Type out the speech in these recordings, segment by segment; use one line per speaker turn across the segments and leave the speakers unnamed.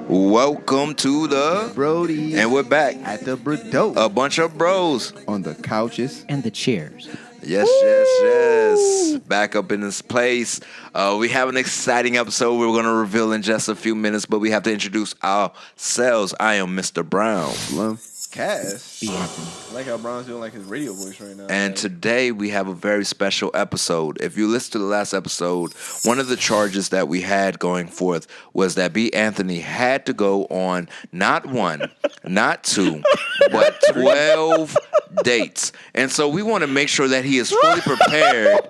Welcome to the
Brodies.
And we're back
At the Brodies.
A bunch of bros
On the couches.
And the chairs.
Yes. Back up in this place. We have an exciting episode we're going to reveal in just a few minutes, but we have to introduce ourselves. I am Mr. Brown.
Cass.
Yeah.
I like how Brown's doing like his radio voice right now.
And today we have a very special episode. If you listen to the last episode, one of the charges that we had going forth was that B. Anthony had to go on not one, not two, but 12 dates. And so we want to make sure that he is fully prepared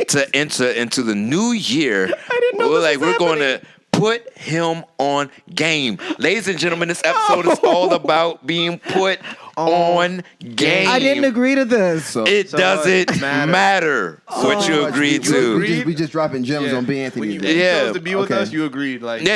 to enter into the new year.
I didn't know
We're going to put him on game. Ladies and gentlemen, this episode is all about being put on game.
I didn't agree to this.
It doesn't matter what you agreed to.
We just dropping gems on B. Anthony.
When you chose to be with us, you agreed. Like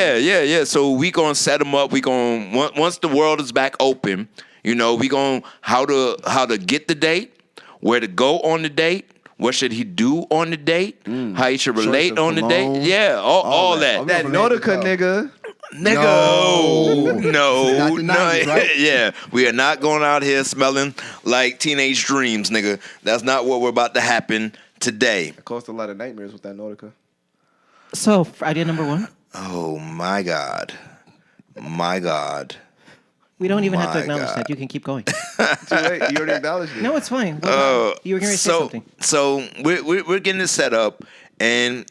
So we gonna set him up. We gonna once the world is back open, we gonna how to get the date, where to go on the date. What should he do on the date? How he should relate on the date? Yeah, all that.
that Nautica nigga.
No.
Not the 90s, right?
Yeah, we are not going out here smelling like teenage dreams, nigga. That's not what we're about to happen today.
It caused a lot of nightmares with that Nautica.
So, idea number one.
Oh my God.
We don't even have to
My
acknowledge
God.
that. You can keep going.
Too late. You already acknowledged it.
No, it's fine. You were going to say something.
So we're getting this set up, and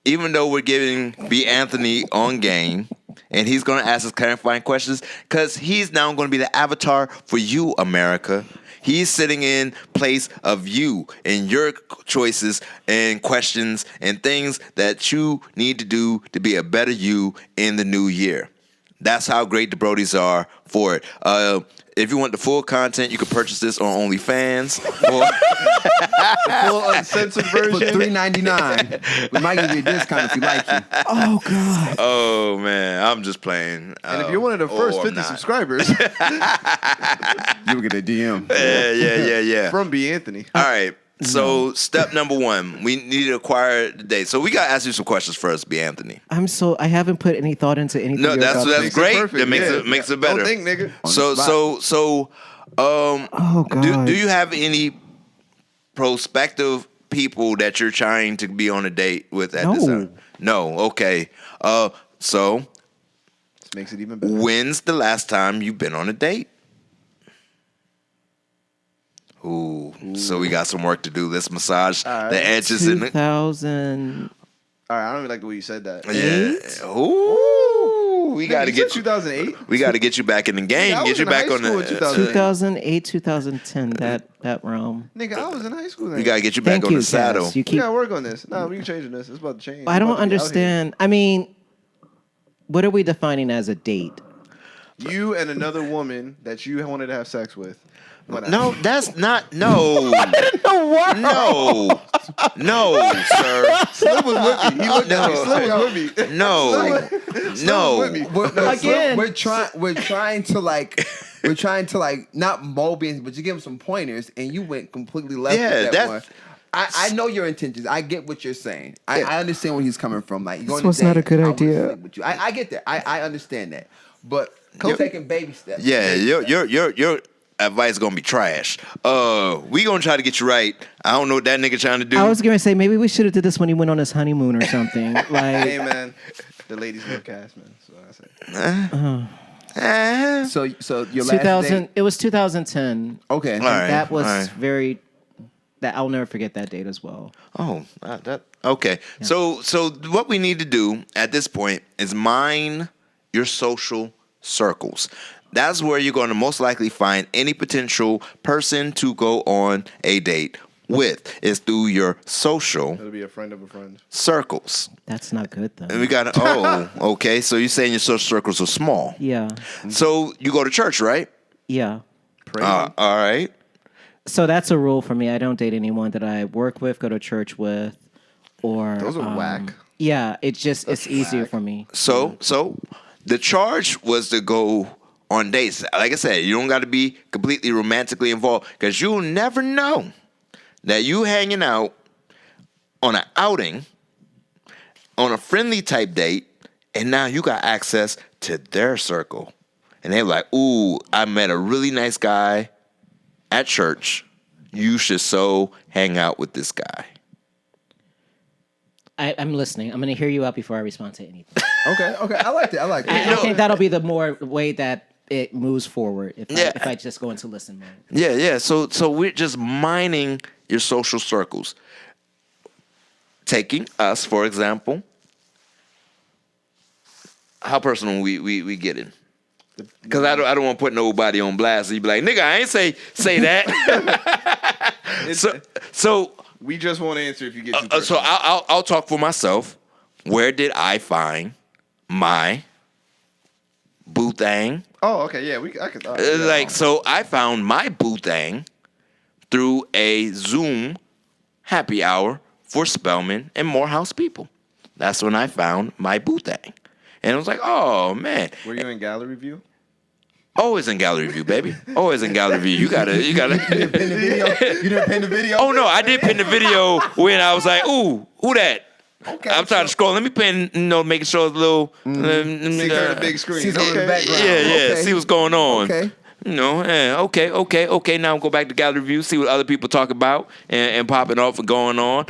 even though we're giving B. Anthony on game, and he's going to ask us clarifying questions, because he's now going to be the avatar for you, America. He's sitting in place of you and your choices and questions and things that you need to do to be a better you in the new year. That's how great the Brodies are for it. If you want the full content, you can purchase this on OnlyFans.
Full uncensored version.
For $3.99. We might give you a discount if you like it.
Oh, God.
Oh, man. I'm just playing.
And if you're one of the first
I'm
50
not.
subscribers
You will get a DM.
Yeah.
from B. Anthony.
All right. So step number one, we need to acquire the date. So we got to ask you some questions first, B. Anthony.
I haven't put any thought into anything.
No,
you're
that's
about to
that's
say.
great.
Perfect.
That
Yeah.
makes it better.
Don't think, nigga.
So
Oh, God.
do you have any prospective people that you're trying to be on a date with at this time? No. Okay. So
This makes it even better.
when's the last time you've been on a date? Ooh. So we got some work to do. Let's massage
All right.
the edges in it.
2000.
All right, I don't even like the way you said that.
Yeah. Ooh. We got to get you.
2008.
We got to get you back in the game.
I
Get
was
you
in
back
high
on
school
the.
in 2008.
2010, that realm.
Nigga, I was in high school then.
We got to get you back
Thank
on
you,
the saddle.
Cass. You
We
keep.
gotta work on this. No, we can change this. It's about to change.
I
We're
don't
about to be out
understand. I mean, what are we defining as a date?
here. You and another woman that you wanted to have sex with.
No, that's not. No.
What?
No, sir.
Slim was with me. He looked at me. Slim was with me.
No.
With me.
Again.
We're trying to not mold beings, but you give him some pointers, and you went completely left with that one. I know your intentions. I get what you're saying. I understand where he's coming from. Like,
This was not a good idea.
I get that. I understand that. But taking baby steps.
Yeah, your advice is gonna be trash. We gonna try to get you right. I don't know what that nigga trying to do.
I was gonna say maybe we should have did this when he went on his honeymoon or something.
Hey,
Like,
man. The ladies love Cass, man. So I say.
So your last
2000.
date.
It was 2010.
Okay.
All right.
That was
all right.
very. That I'll never forget that date as well.
Oh, that okay. Yeah. So what we need to do at this point is mine your social circles. That's where you're going to most likely find any potential person to go on a date with. Is through your social
It'll be a friend of a friend.
circles.
That's not good though.
And we got to. Okay. So you're saying your social circles are small.
Yeah.
So you go to church, right?
Yeah.
Pray.
All right.
So that's a rule for me. I don't date anyone that I work with, go to church with, or
Those are whack.
Yeah, it's easier for me.
So the charge was to go on dates. Like I said, you don't got to be completely romantically involved because you'll never know that you hanging out on an outing, on a friendly type date, and now you got access to their circle. And they're like, ooh, I met a really nice guy at church. You should so hang out with this guy.
I'm listening. I'm going to hear you out before I respond to anything.
Okay. I like that.
I think that'll be the more way that it moves forward if I just go into listen mode.
Yeah. So we're just mining your social circles. Taking us, for example. How personal we getting? Because I don't want to put nobody on blast. So you be like, nigga, I ain't say that. so
we just won't answer if you get too
so
personal.
I'll talk for myself. Where did I find my boo thang?
Oh, okay, yeah, I could.
So I found my boo thang through a Zoom happy hour for Spelman and Morehouse people. That's when I found my boo thang. And I was like, oh, man.
Were you in gallery view?
Always in gallery view, baby. Always in gallery view. You gotta.
You didn't pin the video? You didn't pin the video?
Oh, no, I did pin the video when I was like, ooh, who that?
Okay.
I'm trying to scroll. Let me pin, making sure it's a little.
See the big screen.
See in the background.
Yeah,
Okay.
see what's going on.
Okay.
Okay. Now go back to gallery view, see what other people talk about and popping off and going on.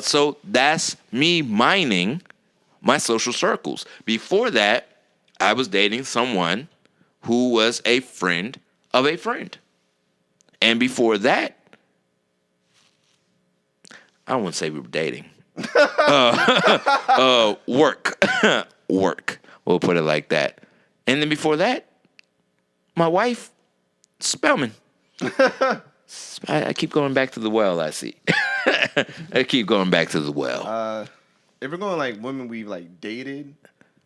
So that's me mining my social circles. Before that, I was dating someone who was a friend of a friend. And before that, I wouldn't say we were dating. Work. We'll put it like that. And then before that, my wife, Spelman. I keep going back to the well, I see. I keep going back to the well.
If we're going like women we've like dated.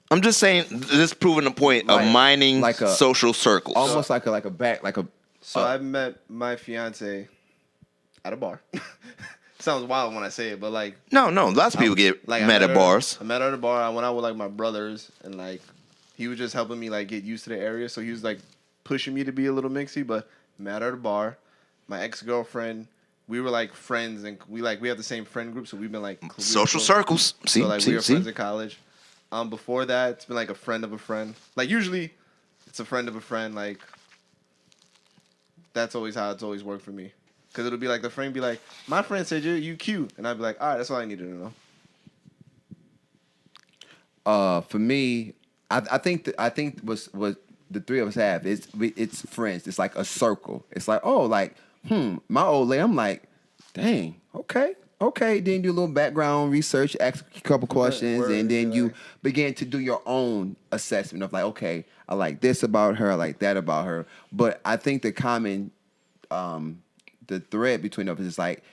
I'm just saying, this proving the point of mining
like a-
social circles.
Almost like a
So I met my fiance at a bar. Sounds wild when I say it, but like
No, lots of people get met at bars.
I met her at a bar. I went out with like my brothers, and like he was just helping me like get used to the area. So he was like pushing me to be a little mixy. But met her at a bar. My ex-girlfriend, we were like friends, and we have the same friend group. So we've been like
Social circles. See,
so like
see,
we were
see.
friends at college. Before that, it's been like a friend of a friend. Like usually, it's a friend of a friend. Like that's always how it's always worked for me. Because it'll be like the friend be like, my friend said you cute. And I'd be like, all right, that's all I needed to know.
For me, I think what the three of us have is it's friends. It's like a circle. It's like, oh, like, my old lady, I'm like, dang, okay. Then do a little background research, ask a couple questions, and then you begin to do your own assessment of like, okay, I like this about her, I like that about her. But I think the common the thread between us is like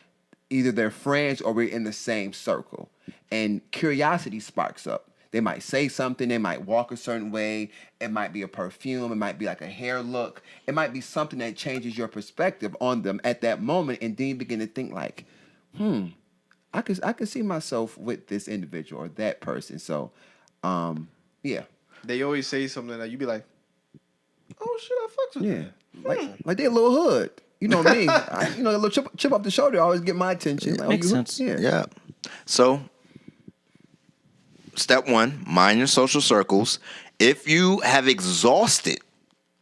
either they're friends or we're in the same circle, and curiosity sparks up. They might say something, they might walk a certain way, it might be a perfume, it might be like a hair look, it might be something that changes your perspective on them at that moment, and then you begin to think like, I could see myself with this individual or that person. So yeah.
They always say something that you be like, oh shit, I fucked with
Yeah.
them.
Like they a little hood. You know me. A little chip up the shoulder always get my attention. Like,
Makes sense.
Yeah.
So, step one, mind your social circles. If you have exhausted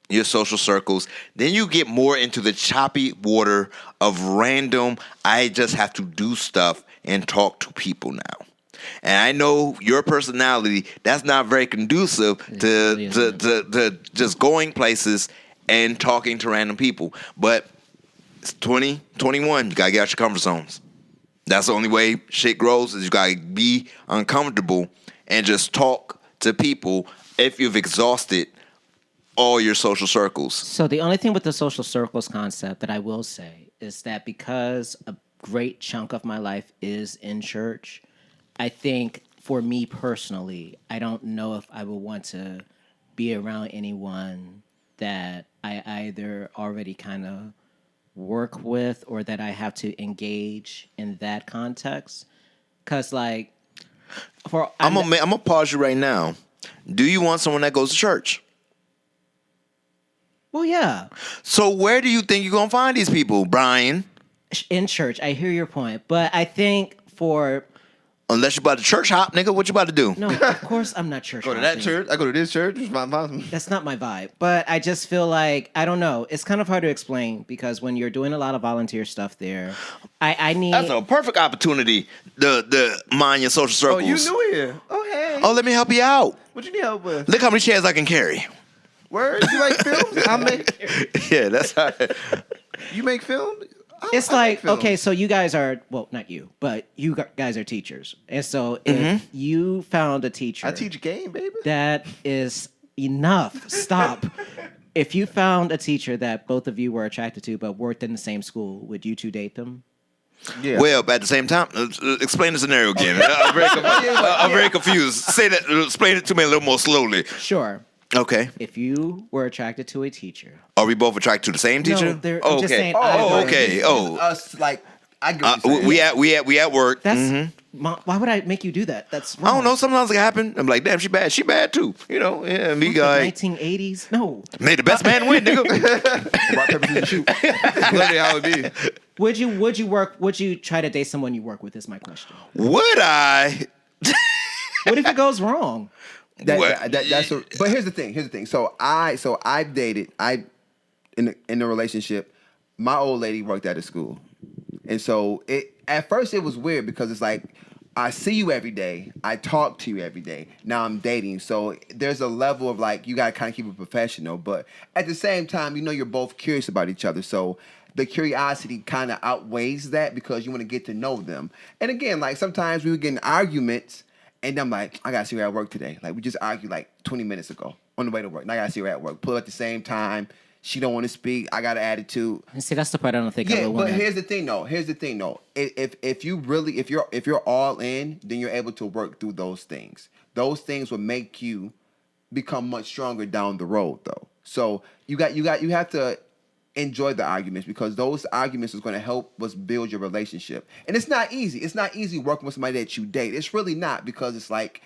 your social circles, then you get more into the choppy water of random, I just have to do stuff and talk to people now. And I know your personality, that's not very conducive to just going places and talking to random people. But it's 2021, you gotta get out your comfort zones. That's the only way shit grows, is you gotta be uncomfortable and just talk to people if you've exhausted all your social circles.
So the only thing with the social circles concept that I will say is that because a great chunk of my life is in church, I think for me personally, I don't know if I would want to be around anyone that I either already kind of work with or that I have to engage in that context. Because like,
I'm gonna pause you right now. Do you want someone that goes to church?
Well, yeah.
So where do you think you're gonna find these people, Brian?
In church, I hear your point, but I think for
Unless you about to church hop, nigga, what you about to do?
no, of course I'm not church.
Go to that church. I go to this church.
That's not my vibe. But I just feel like I don't know. It's kind of hard to explain because when you're doing a lot of volunteer stuff there, I need.
That's a perfect opportunity to mind your social circles.
Oh, you new here? Oh, hey.
Oh, let me help you out.
What you need help with?
Look how many chairs I can carry.
Word? You like films? I make.
Yeah, that's how.
You make film?
It's
I
like,
make film.
okay, so you guys are, well, not you, but you guys are teachers. And so if you found a teacher.
I teach game, baby.
That is enough. Stop. If you found a teacher that both of you were attracted to but worked in the same school, would you two date them?
Yeah.
Well, but at the same time, explain the scenario again. I'm very confused. Say that. Explain it to me a little more slowly.
Sure.
Okay.
If you were attracted to a teacher.
Are we both attracted to the same teacher?
No, I'm just saying.
Oh, okay. Oh,
Us like I get what you're saying.
we at work.
That's why would I make you do that? That's wrong.
I don't know. Sometimes it happen. I'm like, damn, she bad. She bad too. You know. Yeah. Me guy.
1980s. No.
May the best man win, nigga.
Rock, paper, scissors, shoot.
Literally how it be.
Would you try to date someone you work with? Is my question.
Would I?
What if it goes wrong?
But here's the thing. So I've dated. In a relationship, my old lady worked at a school, and so at first it was weird because it's like I see you every day, I talk to you every day. Now I'm dating, so there's a level of like you gotta kind of keep it professional, but at the same time, you're both curious about each other, so the curiosity kind of outweighs that because you want to get to know them. And again, like sometimes we would get in arguments. And I'm like, I gotta see her at work today. Like we just argued like 20 minutes ago on the way to work. And I gotta see her at work. Pull at the same time. She don't want to speak. I got an attitude.
And see, that's the part I don't think I would want.
But here's the thing though. If you're all in, then you're able to work through those things. Those things will make you become much stronger down the road though. So you have to enjoy the arguments because those arguments is going to help us build your relationship. And it's not easy. It's not easy working with somebody that you date. It's really not because it's like,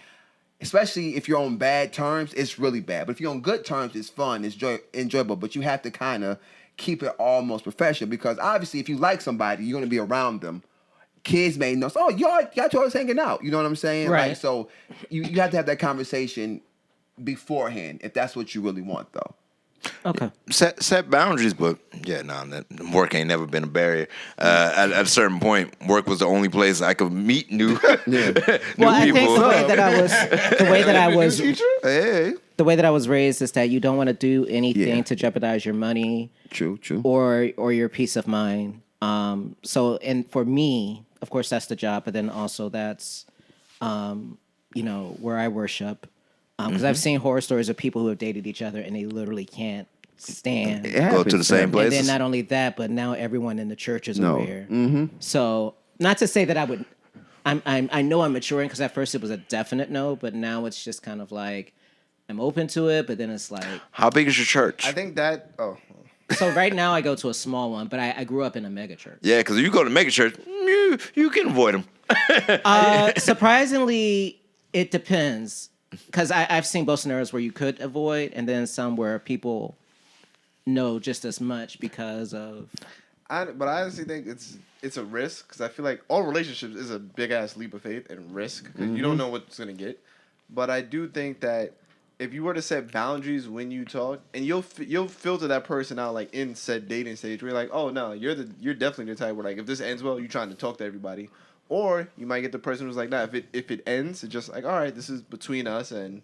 especially if you're on bad terms, it's really bad. But if you're on good terms, it's fun, it's enjoyable. But you have to kind of keep it almost professional because obviously if you like somebody, you're going to be around them. Kids may know, oh, y'all two always hanging out. You know what I'm saying?
Right.
Like, so you have to have that conversation beforehand if that's what you really want though.
Okay.
Set boundaries, but yeah, work ain't never been a barrier. At a certain point, work was the only place I could meet new
Well, I think
people.
the way that I was raised is that you don't want to do anything to jeopardize your money,
True.
or your peace of mind. So, and for me, of course, that's the job, but then also that's, where I worship. Because I've seen horror stories of people who have dated each other and they literally can't stand.
Go to the same place.
And then not only that, but now everyone in the church is aware. So, not to say that I would. I know I'm maturing because at first it was a definite no, but now it's just kind of like I'm open to it, but then it's like.
How big is your church?
I think that. Oh.
So right now I go to a small one, but I grew up in a mega church.
Yeah, because if you go to mega church, you can avoid them.
Surprisingly, it depends. Because I've seen both scenarios where you could avoid, and then some where people know just as much because of.
But I honestly think it's a risk because I feel like all relationships is a big ass leap of faith and risk because you don't know what's gonna get. But I do think that if you were to set boundaries when you talk, and you'll filter that person out like in said dating stage, where you're like, oh no, you're definitely the type where like if this ends well, you're trying to talk to everybody. Or you might get the person who's like, nah, if it ends, it's just like, all right, this is between us and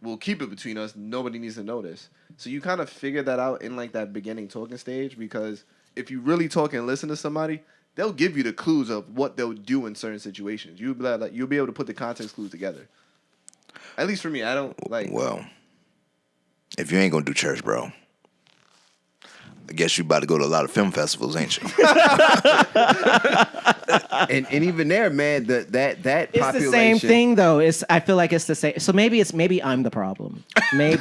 we'll keep it between us. Nobody needs to know this. So you kind of figure that out in like that beginning talking stage because if you really talk and listen to somebody, they'll give you the clues of what they'll do in certain situations. You'll be able to put the context clues together. At least for me, I don't like.
Well, if you ain't gonna do church, bro, I guess you about to go to a lot of film festivals, ain't you?
and even there, man, that
It's
population.
the same thing, though. I feel like it's the same. So maybe I'm the problem. Maybe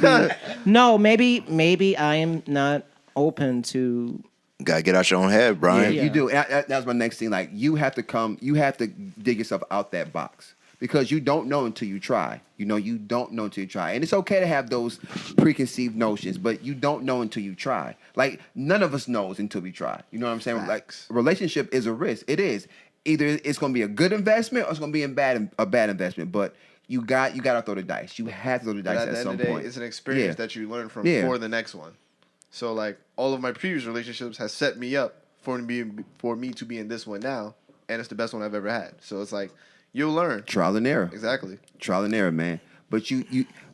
I am not open to.
Gotta get out your own head, Brian.
Yeah, you do. That's my next thing. Like you have to dig yourself out that box because you don't know until you try. You don't know until you try. And it's okay to have those preconceived notions, but you don't know until you try. Like, none of us knows until we try. You know what I'm saying?
Facts.
Like, a relationship is a risk. It is. Either it's going to be a good investment or it's going to be a bad investment. But you got to throw the dice. You have to throw the dice at some point. At the end of the day,
it's an experience that you learn from for the next one. So, like, all of my previous relationships has set me up for me to be in this one now, and it's the best one I've ever had. So it's like, you'll learn.
Trial and error.
Exactly.
Trial and error, man. But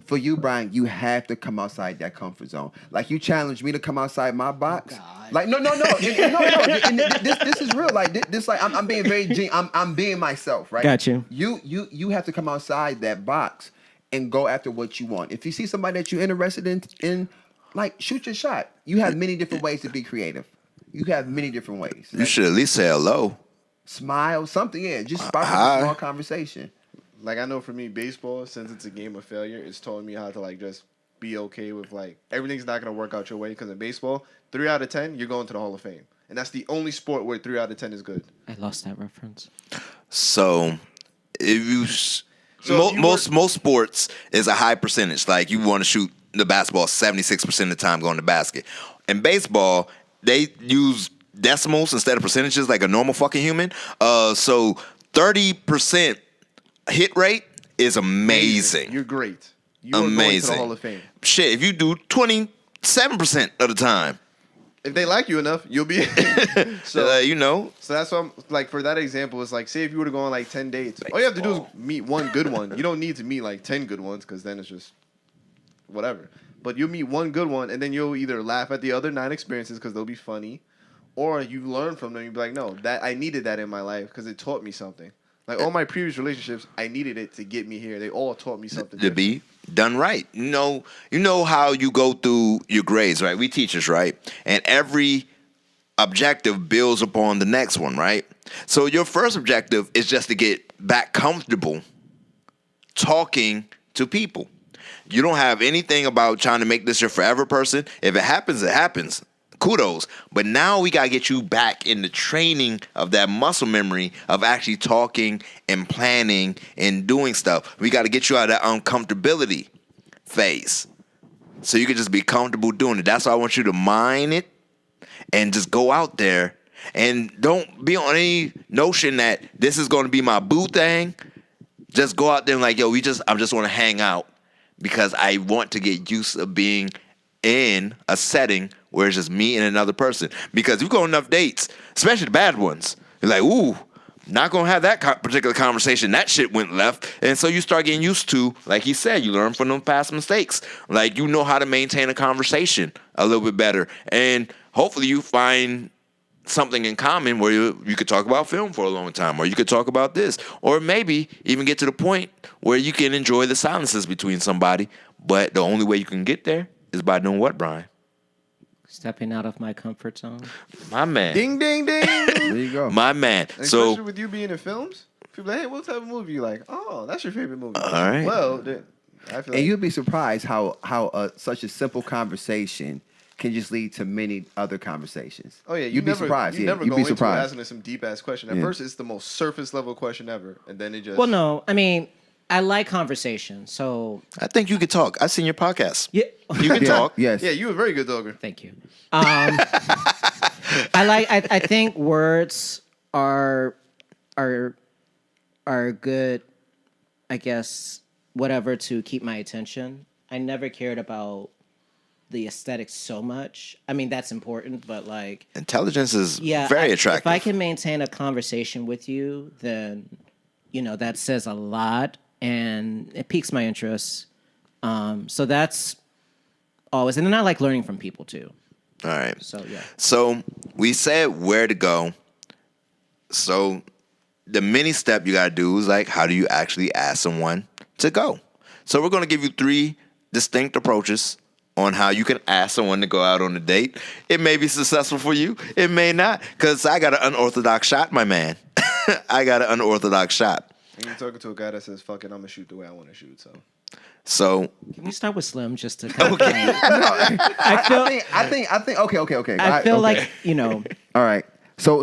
for you, Brian, you have to come outside that comfort zone. Like, you challenged me to come outside my box.
God.
Like, no. This is real. Like, this like, I'm being very I'm being myself, right?
Got you.
You have to come outside that box and go after what you want. If you see somebody that you're interested in, like, shoot your shot. You have many different ways to be creative. You have many different ways.
You should at least say hello.
Smile, something, just spark a small conversation.
Like, I know for me, baseball, since it's a game of failure, it's taught me how to, like, just be okay with, like, everything's not going to work out your way. Because in baseball, 3 out of 10, you're going to the Hall of Fame. And that's the only sport where 3 out of 10 is good.
I lost that reference.
So, most sports is a high percentage. Like, you want to shoot the basketball 76% of the time going to basket. In baseball, they use decimals instead of percentages like a normal fucking human. So 30% hit rate is amazing.
You're great. You are going to the Hall of Fame.
Shit, if you do 27% of the time.
If they like you enough, you'll be
So
So that's why I'm like, for that example, it's like, say if you were to go on like 10 dates, all you have to do is meet one good one. You don't need to meet like 10 good ones, because then it's just whatever. But you'll meet one good one, and then you'll either laugh at the other 9 experiences because they'll be funny, or you learn from them. You'll be like, no, that I needed that in my life because it taught me something. Like, all my previous relationships, I needed it to get me here. They all taught me something
to be done right. You know how you go through your grades, right? We teachers, right? And every objective builds upon the next one, right? So your first objective is just to get back comfortable talking to people. You don't have anything about trying to make this your forever person. If it happens, it happens. Kudos. But now we got to get you back in the training of that muscle memory of actually talking and planning and doing stuff. We got to get you out of that uncomfortability phase so you can just be comfortable doing it. That's why I want you to mind it and just go out there, and don't be on any notion that this is going to be my boo thing. Just go out there and like, yo, I just want to hang out because I want to get used to being in a setting where it's just me and another person. Because you go on enough dates, especially the bad ones, you're like, ooh, not going to have that particular conversation. That shit went left. And so you start getting used to, like he said, you learn from them past mistakes. Like, you know how to maintain a conversation a little bit better. And hopefully you find something in common where you could talk about film for a long time, or you could talk about this, or maybe even get to the point where you can enjoy the silences between somebody. But the only way you can get there is by doing what, Brian?
Stepping out of my comfort zone.
My man.
Ding, ding, ding.
There you go.
My man.
Especially with you being in films, people are like, hey, what type of movie you like? Oh, that's your favorite movie.
All right.
Well, I feel
And you'd be surprised how such a simple conversation can just lead to many other conversations.
Oh yeah,
you'd be surprised. You'd be surprised.
Asking some deep ass question. At first, it's the most surface level question ever, and then it just.
Well, no, I mean, I like conversation, so
I think you could talk. I've seen your podcast.
yeah,
You can talk.
Yes.
Yeah, you a very good dogger.
Thank you. I think words are good, I guess, whatever, to keep my attention. I never cared about the aesthetics so much. I mean, that's important, but like,
Intelligence is very attractive.
If I can maintain a conversation with you, then that says a lot, and it piques my interest. So that's always, and then I like learning from people too.
All right.
So yeah.
So we said where to go. So the mini step you gotta do is like, how do you actually ask someone to go? So we're gonna give you 3 distinct approaches on how you can ask someone to go out on a date. It may be successful for you. It may not, because I got an unorthodox shot, my man. I got an unorthodox shot.
And you're talking to a guy that says, fuck it, I'm going to shoot the way I want to shoot,
So
Can we start with Slim just to kind of
okay.
I think. Okay.
I feel like,
All right. So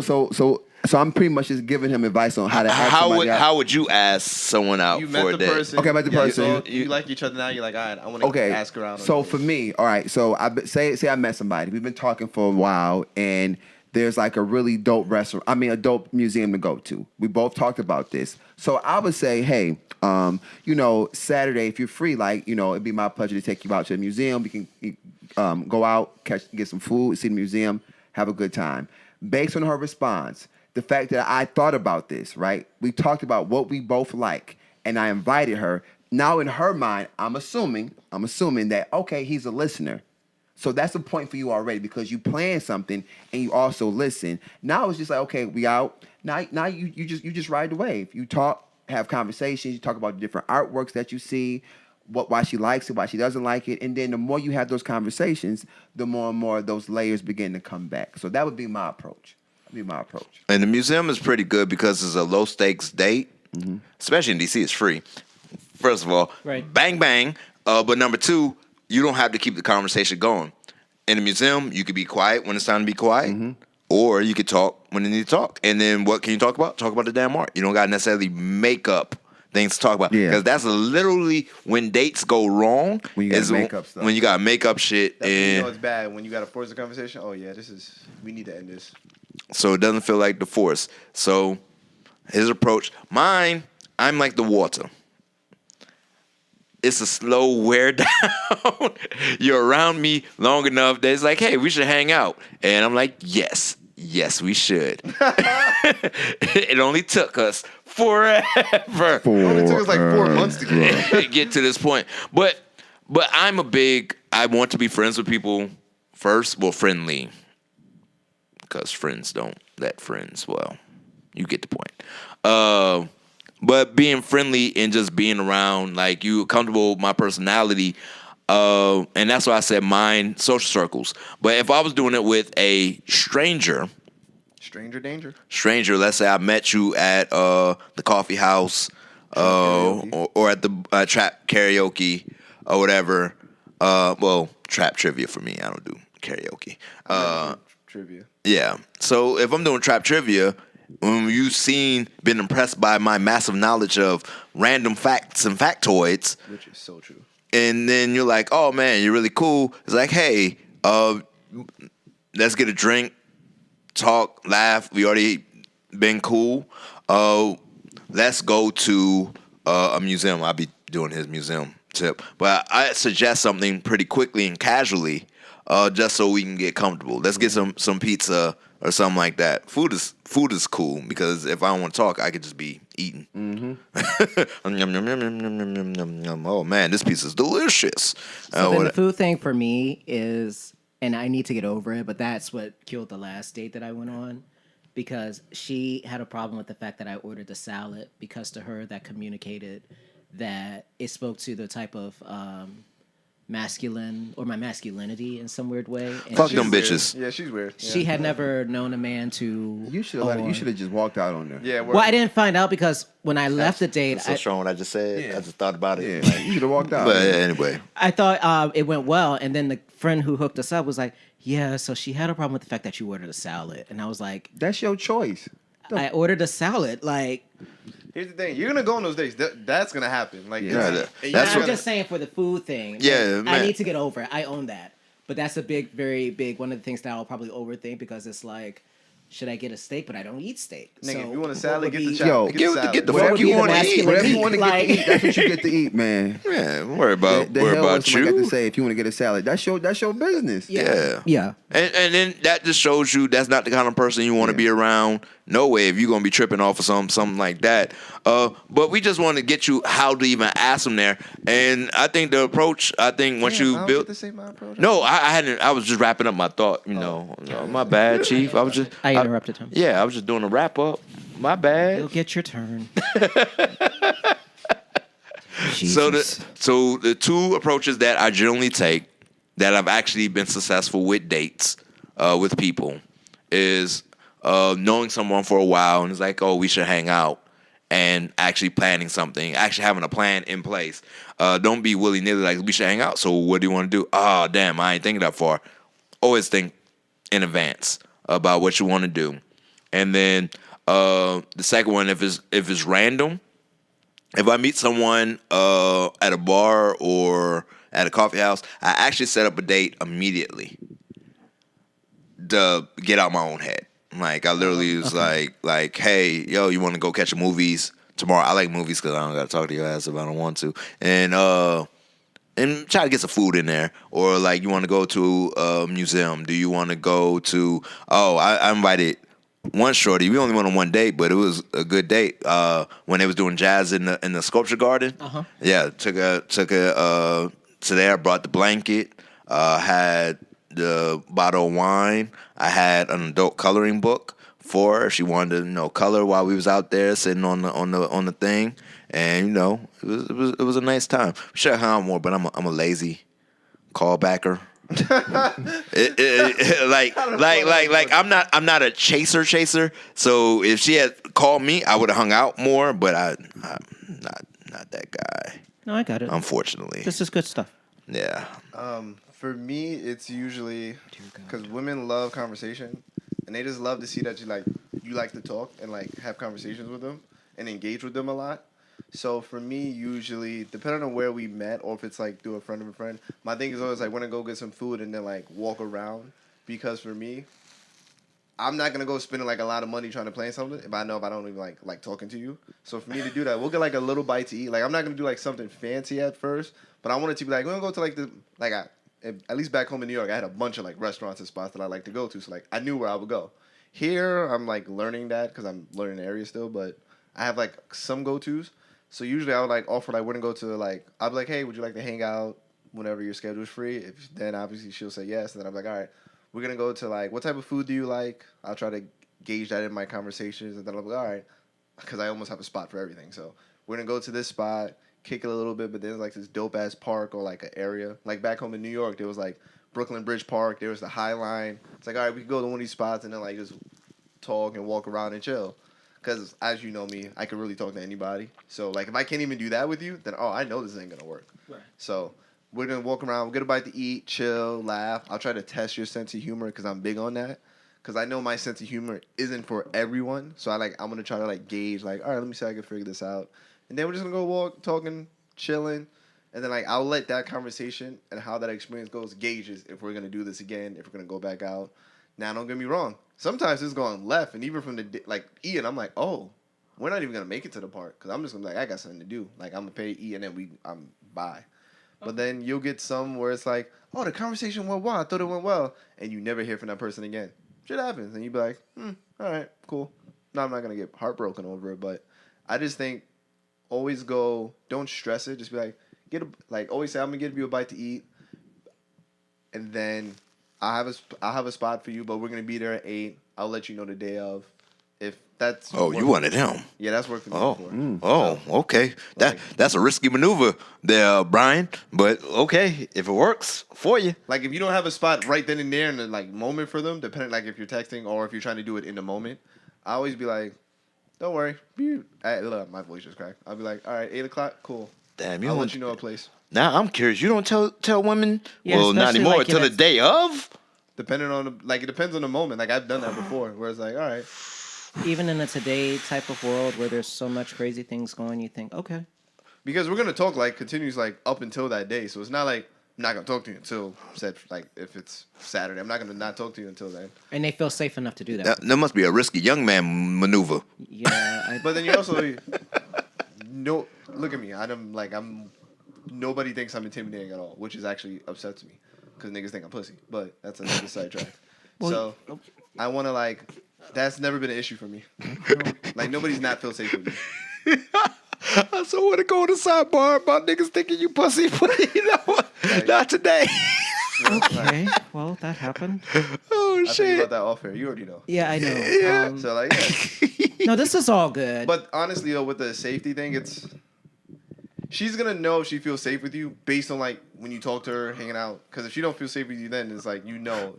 So I'm pretty much just giving him advice on how to ask somebody out.
How would you ask someone out
You
for
met
a
the
date?
person.
Okay, I met the person.
You like each other now. You're like, all right, I want to ask her out.
So for me, all right. So say I met somebody. We've been talking for a while, and there's like a really dope restaurant. I mean, a dope museum to go to. We both talked about this. So I would say, hey, Saturday, if you're free, like, it'd be my pleasure to take you out to the museum. We can go out, get some food, see the museum, have a good time. Based on her response, the fact that I thought about this, right? We talked about what we both like, and I invited her. Now in her mind, I'm assuming that, okay, he's a listener. So that's a point for you already because you plan something and you also listen. Now it's just like, okay, we out. Now you just ride the wave. You talk, have conversations, you talk about the different artworks that you see, why she likes it, why she doesn't like it. And then the more you have those conversations, the more and more those layers begin to come back. So that would be my approach.
And the museum is pretty good because it's a low stakes date, especially in DC. It's free. First of all,
right.
Bang bang. But number two, you don't have to keep the conversation going. In the museum, you could be quiet when it's time to be quiet, or you could talk when you need to talk. And then what can you talk about? Talk about the damn art. You don't got to necessarily make up things to talk about because that's literally when dates go wrong.
When you got to make up stuff.
When you got to make up shit.
That's
and
when you know it's bad when you got to force the conversation. Oh yeah, we need to end this.
So it doesn't feel like the force. So his approach, mine, I'm like the water. It's a slow wear down. You're around me long enough that it's like, hey, we should hang out. And I'm like, yes, we should. It only took us forever.
It only took us like 4 months to
get to this point. But I want to be friends with people first. Well, friendly. Because friends don't let friends. Well, you get the point. But being friendly and just being around, like you comfortable with my personality, and that's why I said mine social circles. But if I was doing it with a stranger, let's say I met you at the coffee house or at the trap karaoke or whatever. Trap trivia for me. I don't do karaoke.
Trivia.
Yeah. So if I'm doing trap trivia, when you've been impressed by my massive knowledge of random facts and factoids,
which is so true,
and then you're like, oh man, you're really cool. It's like, hey, let's get a drink, talk, laugh. We already been cool. Let's go to a museum. I'll be doing his museum tip, but I suggest something pretty quickly and casually. Just so we can get comfortable. Let's get some pizza or something like that. Food is cool because if I don't want to talk, I could just be eating. Oh man, this pizza is delicious.
So then the food thing for me is, and I need to get over it, but that's what killed the last date that I went on because she had a problem with the fact that I ordered the salad because to her that communicated that it spoke to the type of masculine or my masculinity in some weird way. And
fuck them bitches.
Yeah, she's weird. Yeah.
She had never known a man to.
You should have just walked out on her.
Yeah.
Well, I didn't find out because when I left the date,
so strong what I just said. Yeah. I just thought about it.
Yeah, you should have walked out.
But anyway,
I thought it went well, and then the friend who hooked us up was like, "Yeah, so she had a problem with the fact that you ordered a salad," and I was like,
"That's your choice."
I ordered a salad, like.
Here's the thing: you're gonna go on those dates. That's gonna happen. Like,
that's I'm just saying for the food thing.
Yeah,
I need to get over it. I own that, but that's a very big one of the things that I'll probably overthink because it's like, should I get a steak? But I don't eat steak.
Nigga,
so
if you want a salad, get the
salad.
Get the fuck you want to eat.
Whatever you want to get to eat, that's what you get to eat, man.
Yeah, worry about
you. Got to say if you want to get a salad, that's your business.
Yeah. And then that just shows you that's not the kind of person you want to be around. No way if you're gonna be tripping off of something like that. But we just want to get you how to even ask them there. And I think the approach. Once you build. No, I hadn't. I was just wrapping up my thought. You know, my bad, Chief.
I interrupted him.
Yeah, I was just doing a wrap up. My bad.
You'll get your turn.
So the two approaches that I generally take that I've actually been successful with dates with people is knowing someone for a while and it's like, oh, we should hang out and actually planning something, actually having a plan in place. Don't be willy-nilly like, we should hang out. So what do you want to do? Oh, damn, I ain't thinking that far. Always think in advance about what you want to do. And then The second one, if it's random, if I meet someone at a bar or at a coffee house, I actually set up a date immediately to get out my own head. Like I literally was like, hey, yo, you want to go catch the movies tomorrow? I like movies because I don't got to talk to your ass if I don't want to, and try to get some food in there. Or like, you want to go to a museum? Do you want to go to? Oh, I invited one shorty. We only went on one date, but it was a good date. When they was doing jazz in the sculpture garden. Yeah, took her to there. Brought the blanket. Had the bottle of wine. I had an adult coloring book for her. She wanted to color while we was out there sitting on the thing, and it was a nice time. We should have hung out more, but I'm a lazy callbacker. Like I'm not a chaser. So if she had called me, I would have hung out more. But I'm not that guy.
No, I got it.
Unfortunately,
this is good stuff.
Yeah.
For me, it's usually because women love conversation, and they just love to see that you like to talk and like have conversations with them and engage with them a lot. So for me, usually, depending on where we met or if it's like through a friend of a friend, my thing is always like, want to go get some food and then like walk around, because for me, I'm not gonna go spending like a lot of money trying to plan something if I know if I don't even like talking to you. So for me to do that, we'll get like a little bite to eat. Like I'm not gonna do like something fancy at first, but I want it to be like, we're gonna go to like at least back home in New York, I had a bunch of like restaurants and spots that I like to go to. So like I knew where I would go. Here, I'm like learning that because I'm learning the area still, but I have like some go-tos. So usually I would like offer like, we're gonna go to like, I'd be like, hey, would you like to hang out whenever your schedule is free? If then obviously she'll say yes, and then I'm like, all right, we're gonna go to like, what type of food do you like? I'll try to gauge that in my conversations, and then I'm like, all right, because I almost have a spot for everything. So we're gonna go to this spot, kick it a little bit, but then like this dope ass park or like an area. Like back home in New York, there was like Brooklyn Bridge Park, there was the High Line. It's like, all right, we can go to one of these spots and then like just talk and walk around and chill. Because as you know me, I can really talk to anybody. So like if I can't even do that with you, then I know this ain't gonna work. Right. So we're gonna walk around, we'll get a bite to eat, chill, laugh. I'll try to test your sense of humor because I'm big on that. Because I know my sense of humor isn't for everyone. So I'm gonna try to like gauge like, all right, let me see if I can figure this out. And then we're just gonna go walk, talking, chilling, and then like I'll let that conversation and how that experience goes gauges if we're gonna do this again, if we're gonna go back out. Now don't get me wrong. Sometimes it's going left, and even from the like Ian, I'm like, oh, we're not even gonna make it to the park because I'm just gonna be like, I got something to do. Like I'm gonna pay E, and then I'm bye. But then you'll get some where it's like, oh, the conversation went well. I thought it went well, and you never hear from that person again. Shit happens, and you be like, all right, cool. No, I'm not gonna get heartbroken over it, but I just think always go. Don't stress it. Just be like, always say I'm gonna give you a bite to eat, and then I'll have a spot for you, but we're gonna be there at 8. I'll let you know the day of. If that's
you wanted him.
Yeah, that's worked for me
before. Okay. That's a risky maneuver there, Brian. But okay, if it works for you.
Like if you don't have a spot right then and there in the like moment for them, depending like if you're texting or if you're trying to do it in the moment, I always be like, don't worry. My voice just cracked. I'll be like, all right, 8:00, cool.
Damn,
I'll let you know a place.
Now I'm curious. You don't tell women. Yeah, well, not anymore. Like, till the day of.
Depending on it depends on the moment. Like I've done that before, where it's like, all right.
Even in a today type of world where there's so much crazy things going, you think, okay.
Because we're gonna talk like continues like up until that day, so it's not like I'm not gonna talk to you until like if it's Saturday, I'm not gonna not talk to you until then.
And they feel safe enough to do that.
That must be a risky young man maneuver.
Yeah,
but then you also no look at me. Nobody thinks I'm intimidating at all, which is actually upsets me because niggas think I'm pussy. But that's another sidetrack. So I want to that's never been an issue for me. Like nobody's not feel safe with me.
I so want to go on the sidebar about niggas thinking you pussy, but you know what? Not today.
Okay, well that happened.
Oh
I
shit!
think about that off air. You already know.
Yeah, I know.
Yeah.
So yeah.
No, this is all good.
But honestly, though, with the safety thing, she's gonna know if she feels safe with you based on like when you talk to her, hanging out. Because if she don't feel safe with you, then it's like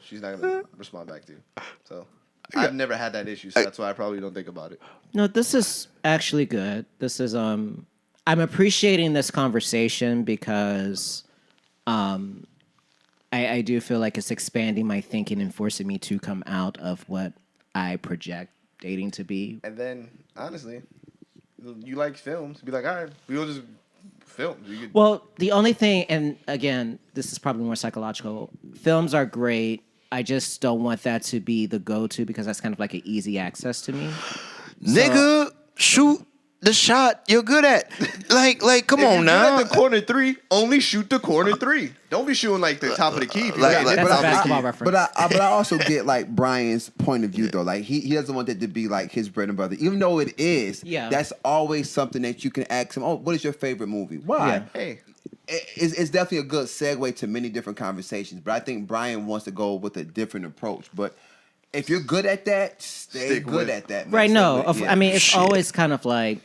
she's not gonna respond back to you. So I've never had that issue, so that's why I probably don't think about it.
No, this is actually good. This is I'm appreciating this conversation because I do feel like it's expanding my thinking and forcing me to come out of what I project dating to be.
And then, honestly, you like films. Be like, all right, we'll just film.
Well, the only thing, and again, this is probably more psychological. Films are great. I just don't want that to be the go-to because that's kind of like an easy access to me.
Nigga, shoot the shot you're good at. Like, come
if
on
you're
now.
Good at the corner three, only shoot the corner three. Don't be shooting like the top of the key.
That's a basketball reference.
But I also get like Brian's point of view though. Like he doesn't want that to be like his bread and butter, even though it is.
Yeah.
That's always something that you can ask him. Oh, what is your favorite movie? Why?
Yeah.
Hey,
It's definitely a good segue to many different conversations. But I think Brian wants to go with a different approach. But if you're good at that, stay
Stick
good
with
at that. Man.
Right, no.
Stay with it.
I mean, it's
Shit.
always kind of like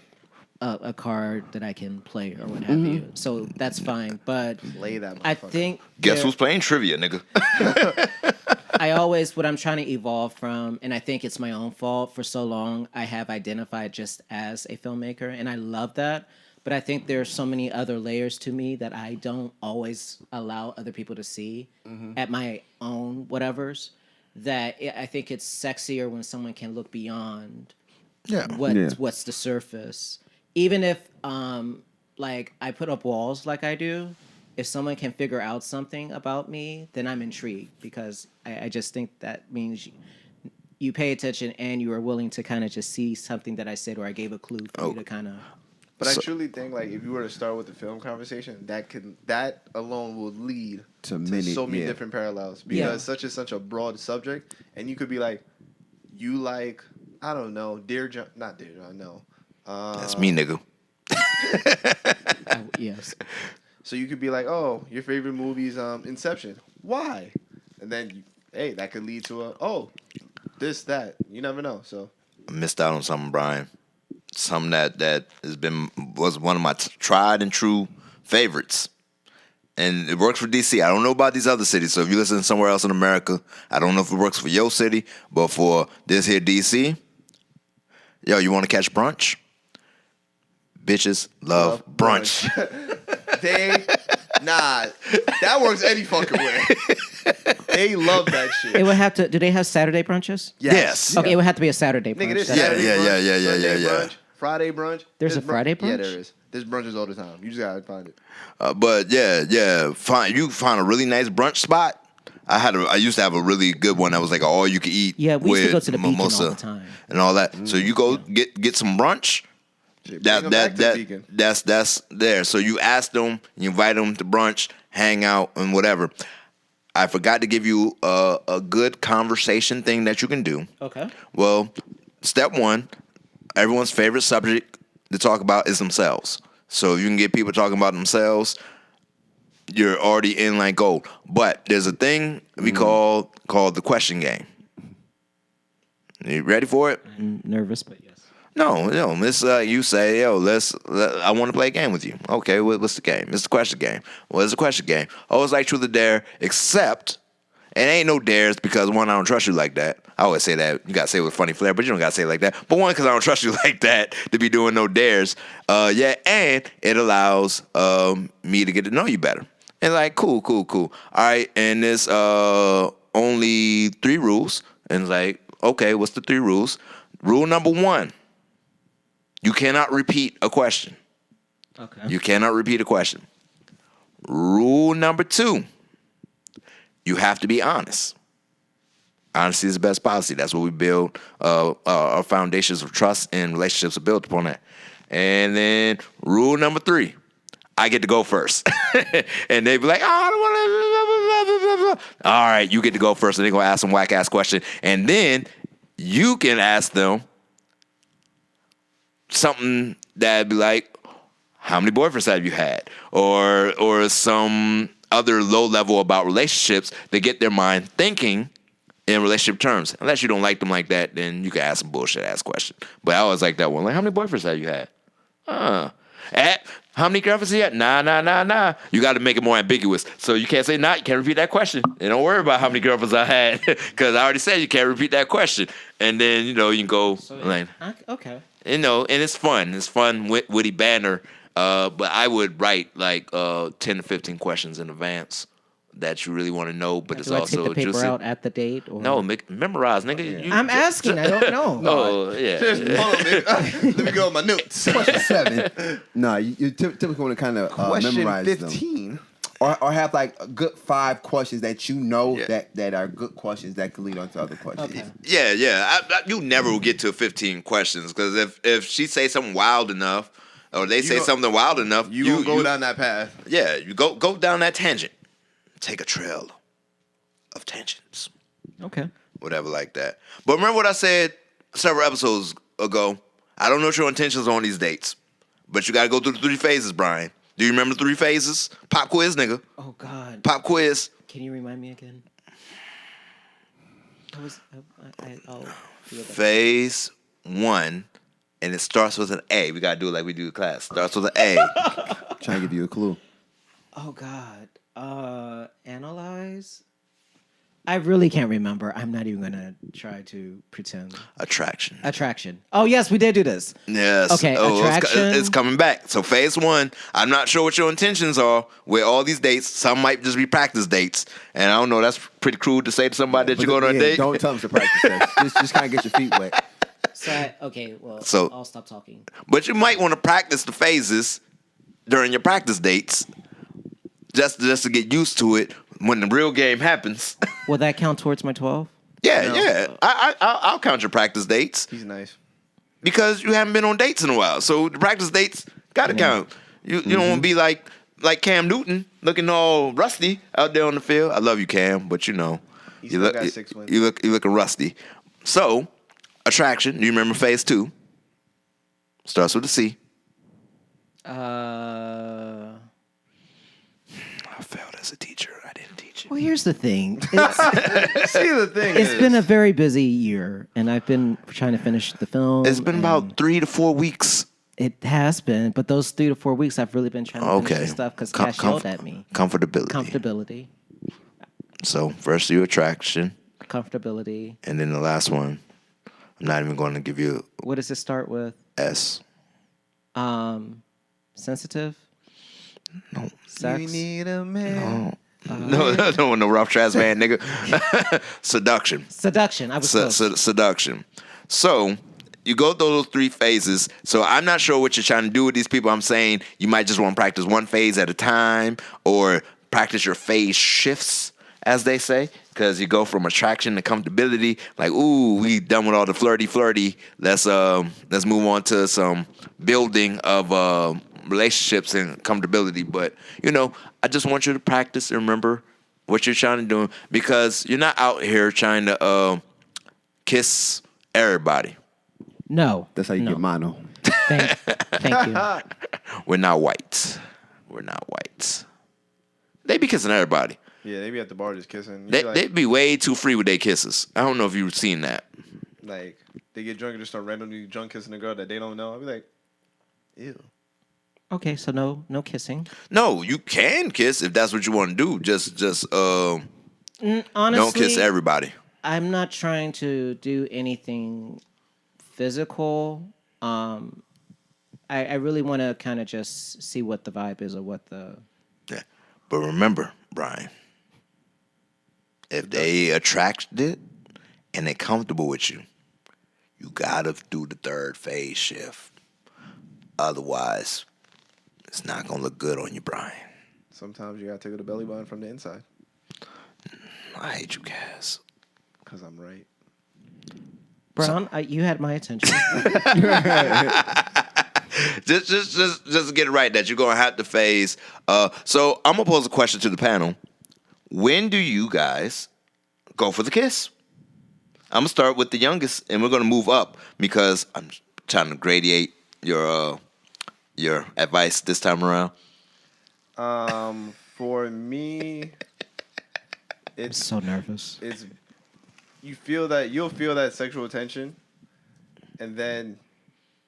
a card that I can play or what have you. So that's fine. But
lay that.
I
motherfucker.
think
Guess who's playing trivia, nigga?
what I'm trying to evolve from, and I think it's my own fault for so long, I have identified just as a filmmaker, and I love that. But I think there's so many other layers to me that I don't always allow other people to see at my own whatevers. That I think it's sexier when someone can look beyond what's the surface. Even if like I put up walls like I do, if someone can figure out something about me, then I'm intrigued because I just think that means you pay attention and you are willing to kind of just see something that I said or I gave a clue for you to kind of.
But I truly think like if you were to start with the film conversation, that alone will lead to so many different parallels because such a broad subject, and you could be like, you like I don't know, not Dear John, no.
That's me, nigga.
Yes.
So you could be like, oh, your favorite movie is Inception. Why? And then that could lead to this, that. You never know. So
I missed out on something, Brian. Something that was one of my tried and true favorites. And it works for DC. I don't know about these other cities. So if you listen somewhere else in America, I don't know if it works for your city, but for this here DC, yo, you want to catch brunch? Bitches love brunch.
that works any fucking way. They love that shit.
It would have to. Do they have Saturday brunches?
Yes.
Okay, it would have to be a Saturday brunch.
Nigga, there's
Yeah,
Saturday
yeah,
brunch,
yeah, yeah, yeah,
Sunday
yeah, yeah.
brunch, Friday brunch.
There's a Friday brunch?
Yeah, there is. There's brunches all the time. You just gotta find it.
But yeah, you find a really nice brunch spot. I used to have a really good one that was like all you could eat.
Yeah, we used to
with
go to the Beacon all
mimosa
the time.
and all that. So you go get some brunch.
Shit, bring 'em back to the Beacon.
That's there. So you ask them, you invite them to brunch, hang out, and whatever. I forgot to give you a good conversation thing that you can do.
Okay.
Well, step one, everyone's favorite subject to talk about is themselves. So if you can get people talking about themselves, you're already in like gold. But there's a thing we call the question game. You ready for it?
I'm nervous, but yes.
No. It's you say, yo, I want to play a game with you. Okay, what's the game? It's the question game. What is the question game? Oh, it's like Truth or Dare, except it ain't no dares because one, I don't trust you like that. I always say that. You gotta say it with funny flair, but you don't gotta say it like that. But one, because I don't trust you like that to be doing no dares. And it allows me to get to know you better. And like, cool. All right, and there's only 3 rules. And it's like, okay, what's the 3 rules? Rule number 1. You cannot repeat a question.
Okay.
You cannot repeat a question. Rule number 2. You have to be honest. Honesty is the best policy. That's what we build. Our foundations of trust and relationships are built upon that. And then rule number 3. I get to go first. And they be like, I don't want to. All right, you get to go first. And they're going to ask some whack-ass question. And then you can ask them something that'd be like, how many boyfriends have you had? Or some other low level about relationships to get their mind thinking in relationship terms. Unless you don't like them like that, then you can ask some bullshit ass question. But I always like that one. Like, how many boyfriends have you had? How many girlfriends you had? Nah. You got to make it more ambiguous. So you can't say nah. You can't repeat that question. And don't worry about how many girlfriends I had, because I already said you can't repeat that question. And then you can go like,
okay.
And it's fun. It's fun, witty banter. But I would write like 10 to 15 questions in advance that you really want to know, but it's
Do I
also
take the paper
juicy.
out at the date? Or?
No, memorize, nigga.
I'm asking. I don't know.
Oh, yeah.
Hold on, let me go with my notes.
Question 7. No, you typically want to kind of
Question
memorize
15.
them. Or have like a good 5 questions that you know
Yeah.
that are good questions that can lead on to other questions.
Okay.
Yeah. You never will get to 15 questions because if she say something wild enough or they say something wild enough,
You gonna go down that path.
Yeah, you go down that tangent. Take a trail of tangents.
Okay.
Whatever like that. But remember what I said several episodes ago? I don't know what your intentions are on these dates, but you got to go through the 3 phases, Brian. Do you remember 3 phases? Pop quiz, nigga.
Oh God.
Pop quiz.
Can you remind me again? I'll do it.
Phase 1, and it starts with an A. We got to do it like we do in class. Starts with an A.
Trying to give you a clue.
Oh God. Analyze. I really can't remember. I'm not even gonna try to pretend. Attraction. Oh yes, we did do this.
Yes.
Okay, attraction.
It's coming back. So phase 1, I'm not sure what your intentions are with all these dates. Some might just be practice dates. And I don't know, that's pretty crude to say to somebody that you're going on a date.
Don't tell them to practice that. Just kind of get your feet wet.
So I'll stop talking.
But you might want to practice the phases during your practice dates just to get used to it when the real game happens.
Will that count towards my 12?
Yeah. I'll count your practice dates
He's nice.
because you haven't been on dates in a while. So the practice dates gotta count. You don't want to be like Cam Newton looking all rusty out there on the field. I love you, Cam, but you know
He still got 6 wins.
you looking rusty. So attraction. Do you remember phase 2? Starts with a C. I failed as a teacher. I didn't teach it.
Well, here's the thing.
See, the thing
It's been a very busy year, and I've been trying to finish the film.
It's been about 3 to 4 weeks.
It has been, but those 3 to 4 weeks, I've really been trying to finish the stuff because Cash yelled at me.
Comfortability. So first your attraction,
Comfortability.
and then the last one. I'm not even going to give you
What does it start with?
S.
Sensitive.
No.
Sex.
You need a man.
No, no rough trash man, nigga. Seduction.
Seduction. I was close.
Seduction. So you go through those 3 phases. So I'm not sure what you're trying to do with these people. I'm saying you might just want to practice one phase at a time, or practice your phase shifts, as they say, because you go from attraction to comfortability. Like, ooh, we done with all the flirty. Let's move on to some building of relationships and comfortability. But I just want you to practice and remember what you're trying to do, because you're not out here trying to kiss everybody.
No.
That's how you get mono.
Thank you.
We're not white. They be kissing everybody.
Yeah, they be at the bar just kissing.
They'd be way too free with their kisses. I don't know if you've seen that.
Like, they get drunk and just start randomly drunk kissing a girl that they don't know. I'd be like, ew.
Okay, so no kissing.
No, you can kiss if that's what you want to do. Just
Honestly,
don't kiss everybody.
I'm not trying to do anything physical. I really want to kind of just see what the vibe is or what the...
Yeah. But remember, Brian, if they attracted and they're comfortable with you, you gotta do the 3rd phase shift. Otherwise, it's not gonna look good on you, Brian.
Sometimes you gotta tickle the belly button from the inside.
I hate you guys.
Because I'm right.
Brown, you had my attention.
Just to get it right that you're gonna have to phase. So I'm gonna pose a question to the panel. When do you guys go for the kiss? I'm gonna start with the youngest, and we're gonna move up because I'm trying to gradiate your advice this time around.
For me,
I'm so nervous.
You'll feel that sexual tension, and then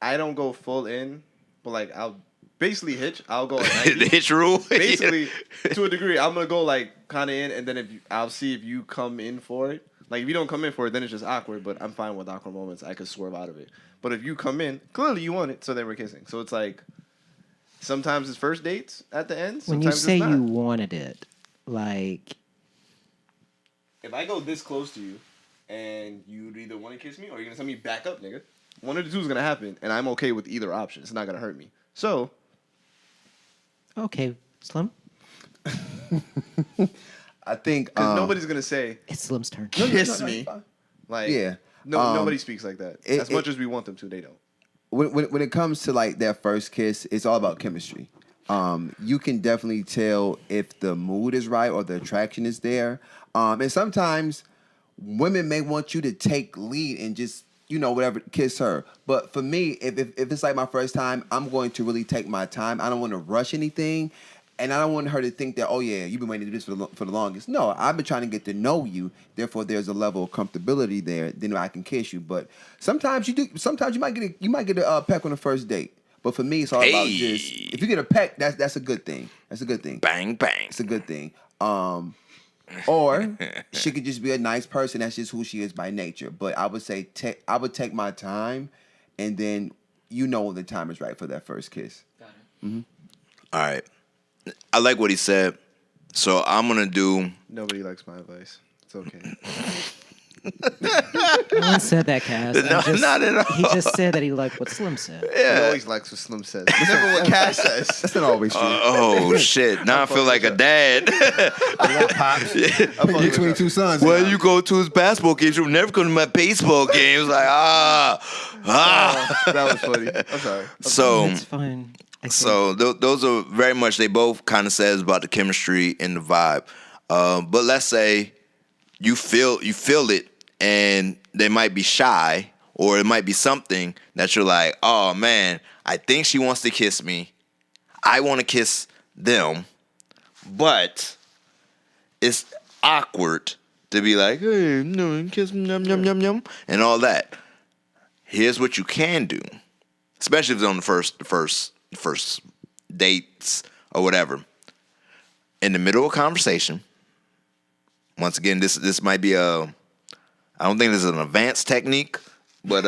I don't go full in, but like I'll basically hitch. I'll go like 90.
The hitch rule.
Basically, to a degree, I'm gonna go like kind of in, and then I'll see if you come in for it. Like if you don't come in for it, then it's just awkward. But I'm fine with awkward moments. I could swerve out of it. But if you come in, clearly you want it, so then we're kissing. So it's like sometimes it's first dates at the end.
When you
Sometimes
say
it's not.
you wanted it, Like,
if I go this close to you, and you either want to kiss me or you're gonna tell me back up, nigga. One of the two is gonna happen, and I'm okay with either option. It's not gonna hurt me. So,
okay, Slim.
I think
because nobody's gonna say
It's Slim's turn.
kiss me.
it's fine.
Like,
Yeah.
nobody speaks like that.
it-
As much as we want them to, they don't.
When it comes to like that first kiss, it's all about chemistry. You can definitely tell if the mood is right or the attraction is there. And sometimes women may want you to take lead and just, whatever, kiss her. But for me, if it's like my first time, I'm going to really take my time. I don't want to rush anything. And I don't want her to think that, oh yeah, you've been waiting to do this for the longest. No, I've been trying to get to know you. Therefore, there's a level of comfortability there. Then I can kiss you. But sometimes you do. Sometimes you might get a peck on the first date. But for me, it's all about just if you get a peck, that's a good thing. That's a good thing.
Bang bang.
It's a good thing. Or she could just be a nice person. That's just who she is by nature. But I would say I would take my time, and then when the time is right for that first kiss.
Got it.
All right. I like what he said, so I'm gonna do.
Nobody likes my advice. It's okay.
No one said that, Cass.
No, not at all.
He just said that he liked what Slim said.
He always likes what Slim says. Never what Cash says.
That's not always true.
Oh shit! Now I feel like a dad.
You're 22 sons.
Well, you go to his basketball games, you'll never come to my baseball games. Like
That was funny. I'm sorry.
So
It's fine.
So those are very much. They both kind of says about the chemistry and the vibe. But let's say you feel it, and they might be shy, or it might be something that you're like, oh man, I think she wants to kiss me. I want to kiss them, but it's awkward to be like, hey, no, kiss me, yum yum yum yum, and all that. Here's what you can do, especially if it's on the first dates or whatever. In the middle of a conversation, once again, this might be I don't think this is an advanced technique, but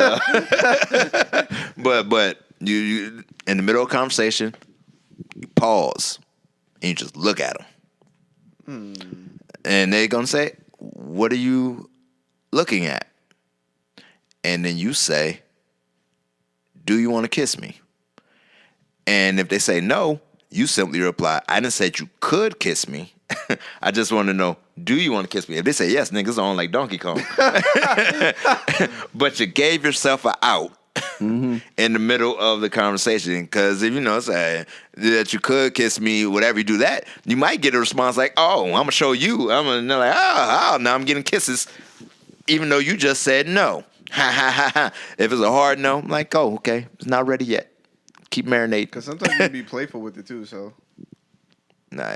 but you in the middle of a conversation, you pause and you just look at them, and they're gonna say, "What are you looking at?" And then you say, "Do you want to kiss me?" And if they say no, you simply reply, I didn't say you could kiss me. I just want to know, do you want to kiss me? If they say yes, niggas on like Donkey Kong. But you gave yourself an out in the middle of the conversation. Because if say that you could kiss me, whatever you do that, you might get a response like, oh, I'm going to show you. I'm going to like, now I'm getting kisses, even though you just said no. If it's a hard no, I'm like, oh, okay, it's not ready yet. Keep marinating.
Because sometimes you can be playful with it too. So
nah.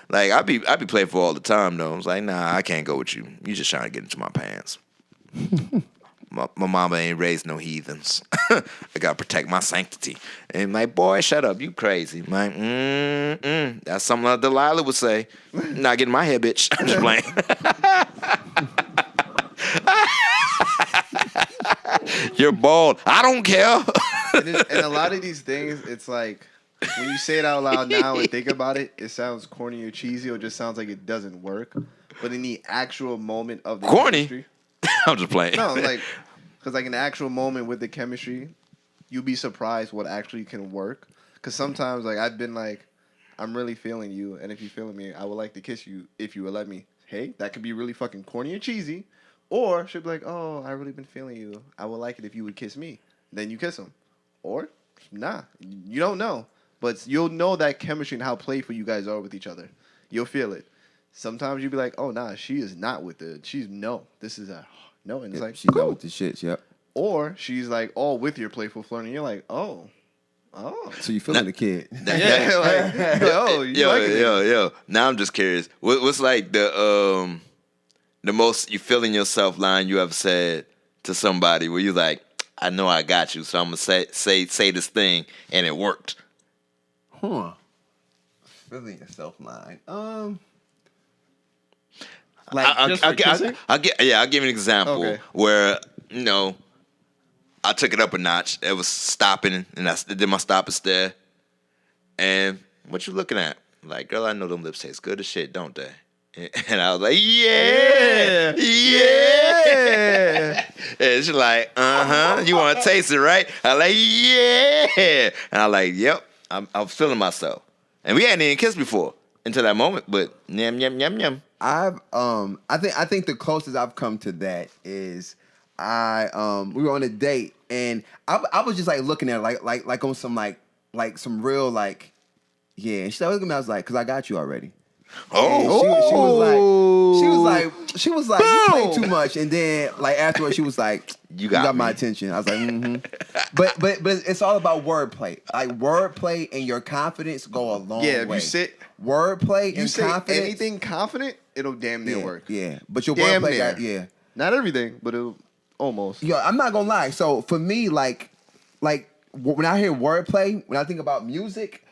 Like I be playful all the time though. I was like, nah, I can't go with you. You just trying to get into my pants. my mama ain't raised no heathens. I gotta protect my sanctity. And I'm like, boy, shut up, you crazy. I'm like, that's something that Delilah would say. Not getting my hair, bitch. I'm just playing. You're bald. I don't care.
and a lot of these things, it's like when you say it out loud now and think about it, it sounds corny or cheesy, or just sounds like it doesn't work. But in the actual moment of the
corny,
chemistry,
I'm just playing.
No, like because like in the actual moment with the chemistry, you'll be surprised what actually can work. Because sometimes like I've been like, I'm really feeling you, and if you're feeling me, I would like to kiss you if you would let me. Hey, that could be really fucking corny or cheesy. Or she'll be like, oh, I really been feeling you. I would like it if you would kiss me. Then you kiss him. Or, nah. You don't know. But you'll know that chemistry and how playful you guys are with each other. You'll feel it. Sometimes you'll be like, oh, nah, she is not with it. She's no. This is a no. And it's like,
she's
cool.
not with the shits, yep.
Or she's like all with your playful flirt. And you're like, oh.
So you feeling the kid.
Yeah, like, yo, you like it.
Yo. Now I'm just curious. What's like the most you feeling yourself line you ever said to somebody where you like, I know I got you, so I'm gonna say this thing, and it worked.
Feeling yourself line.
I'll give you an example where I took it up a notch. It was stopping, and I did my stop and stare. And what you looking at? Like, girl, I know them lips taste good as shit, don't they? And I was like, yeah. And she's like, you want to taste it, right? I like, yeah. And I like, yep, I'm feeling myself. And we hadn't even kissed before until that moment, but yum, yum, yum, yum.
I think the closest I've come to that is we were on a date and I was just like looking at her like on some like some real like, yeah. And she was looking at me, I was like, because I got you already.
Oh,
she was like, you play too much. And then like afterwards, she was like, you got my attention. I was like, but it's all about wordplay. Like wordplay and your confidence go a long way.
Yeah, if you sit
wordplay
you
and
say
confidence,
anything confident, it'll damn near work.
Yeah, but your
Damn
wordplay,
near. Not everything, but it'll almost.
Yo, I'm not gonna lie. So for me, like when I hear wordplay, when I think about music,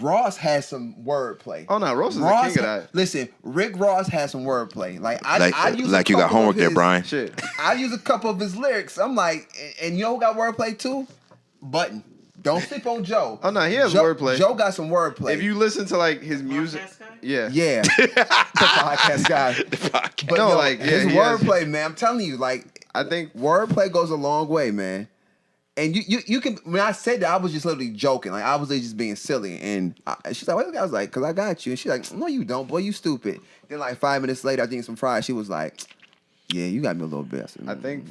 Ross has some wordplay.
Oh no, Ross is the king of that.
Listen, Rick Ross has some wordplay. I use
like you got homework there, Brian.
Shit.
I use a couple of his lyrics. I'm like, and you know who got wordplay too? Button. Don't sleep on Joe.
Oh no, he has wordplay.
Joe got some wordplay.
If you listen to like his music, yeah,
the podcast guy. But
no,
yo,
like
his wordplay, man. I'm telling you, like,
I think
wordplay goes a long way, man. And you can, when I said that, I was just literally joking. Like, I was just being silly. And she's like, what? I was like, because I got you. And she's like, no, you don't, boy. You stupid. Then, like, 5 minutes later, I think some fries, she was like, yeah, you got me a little bit. I said,
I think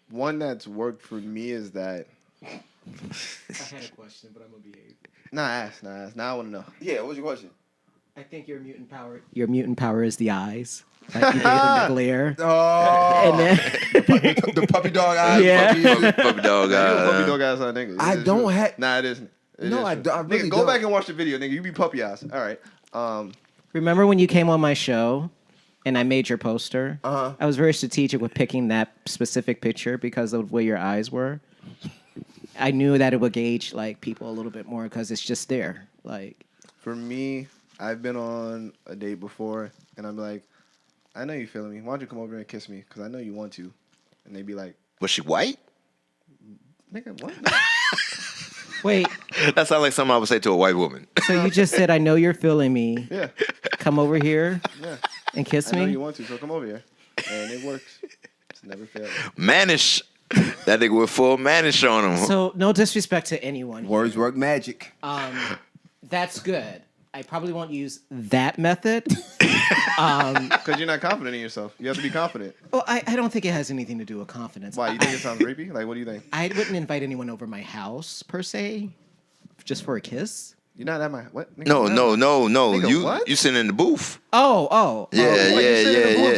one that's worked for me is that.
I had a question, but I'm gonna behave.
Ask. Now I want to know.
Yeah, what's your question?
I think your mutant power is the eyes. Like you gave them the glare.
Oh,
And then
the puppy dog eyes.
Yeah.
Puppy dog eyes.
Puppy dog eyes, nigga.
I don't have.
Nah, it isn't.
No, I really
nigga, go
don't.
back and watch the video, nigga. You be puppy eyes. All right.
remember when you came on my show and I made your poster? I was very strategic with picking that specific picture because of the way your eyes were. I knew that it would gauge like people a little bit more because it's just there. Like
For me, I've been on a date before, and I'm like, I know you feeling me. Why don't you come over here and kiss me? Because I know you want to. And they be like,
Was she white?
nigga, what?
wait,
That sounds like something I would say to a white woman.
so you just said I know you're feeling me.
Yeah,
Come over here
yeah.
and kiss
I know
me.
you want to, so come over here. And it works. It's never failed.
Mannish. That nigga with full mannish on him.
So no disrespect to anyone.
Words work magic.
That's good. I probably won't use that method.
Because you're not confident in yourself. You have to be confident.
Well, I don't think it has anything to do with confidence.
Why? You think it sounds rapey? Like, what do you think?
I wouldn't invite anyone over my house per se, just for a kiss.
You're not at my what? Nigga,
No.
Nigga, what?
You sitting in the booth.
Oh.
Yeah.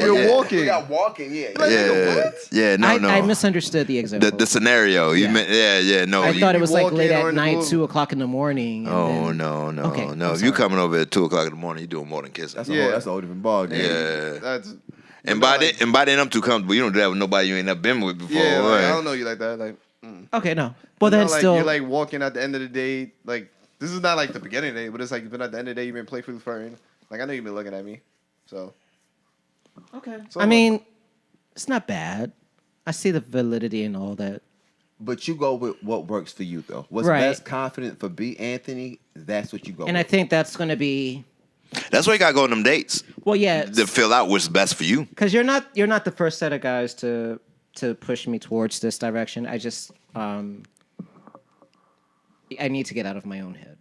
You're walking.
We got walking, yeah.
I misunderstood the example.
The scenario. You
Yeah.
meant, no.
I thought it was like
walking
late
or
at
in the
night,
booth.
2:00 in the morning. and
Oh
then-
no.
Okay, I'm
If you coming over at 2:00 in the morning, you doing more than kissing.
That's
Yeah.
that's a whole different ball game.
Yeah.
That's
And by then I'm too comfortable. You don't do that with nobody you ain't never been with before.
yeah. Like,
right?
I don't know you like that. Like,
Okay, no. Well,
you know,
then
like,
still.
you're like walking at the end of the day. Like, this is not like the beginning of the day, but it's like, but at the end of the day, you've been playfully flirting. Like, I know you've been looking at me, so.
Okay.
So-
I mean, it's not bad. I see the validity in all that.
But you go with what works for you, though. What's
Right.
best confident for B. Anthony, that's what you go
And
with.
I think that's going to be.
That's why you gotta go on them dates
Well, yeah.
to fill out what's best for you.
Because you're not the first set of guys to push me towards this direction. I just I need to get out of my own head.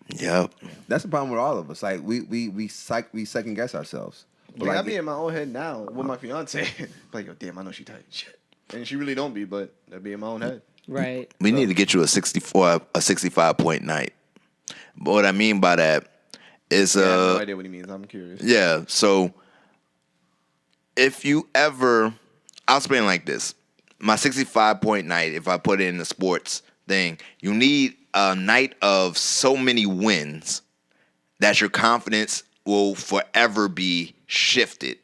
Yep.
That's the problem with all of us. Like, we second guess ourselves.
Like, I be in my own head now with my fiance. Like, yo, damn, I know she tight. Shit. And she really don't be, but I be in my own head.
Right.
We need to get you a 65-point night. But what I mean by that is
I have no idea what he means. I'm curious.
yeah, so if you ever, I'll explain like this. My 65-point night, if I put it in the sports thing, you need a night of so many wins that your confidence will forever be shifted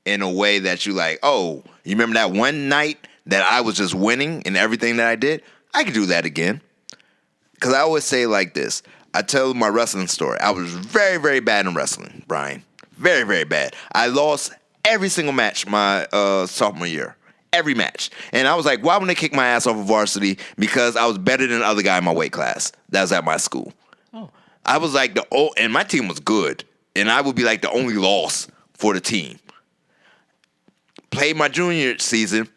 in a way that you like, oh, you remember that one night that I was just winning in everything that I did? I could do that again. Because I always say like this. I tell my wrestling story. I was very, very bad in wrestling, Brian. Very, very bad. I lost every single match my sophomore year. Every match. And I was like, why wouldn't they kick my ass off of varsity? Because I was better than the other guy in my weight class. That was at my school.
Oh.
I was like and my team was good, and I would be like the only loss for the team. Played my junior season.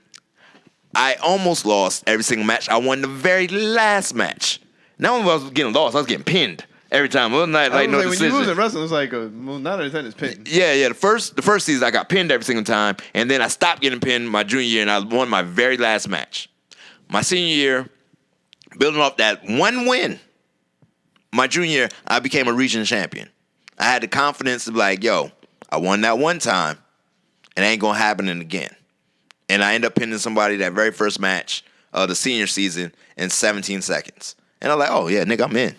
I almost lost every single match. I won the very last match. Not only was I getting lost, I was getting pinned every time. It wasn't like no decision.
When you lose in wrestling, it's like 9 out of 10 is pinned.
Yeah. The first season I got pinned every single time, and then I stopped getting pinned my junior year, and I won my very last match. My senior year, building off that one win, my junior year, I became a region champion. I had the confidence to be like, yo, I won that one time, and it ain't gonna happen again. And I end up pinning somebody that very first match of the senior season in 17 seconds. And I'm like, oh, yeah, nigga, I'm in.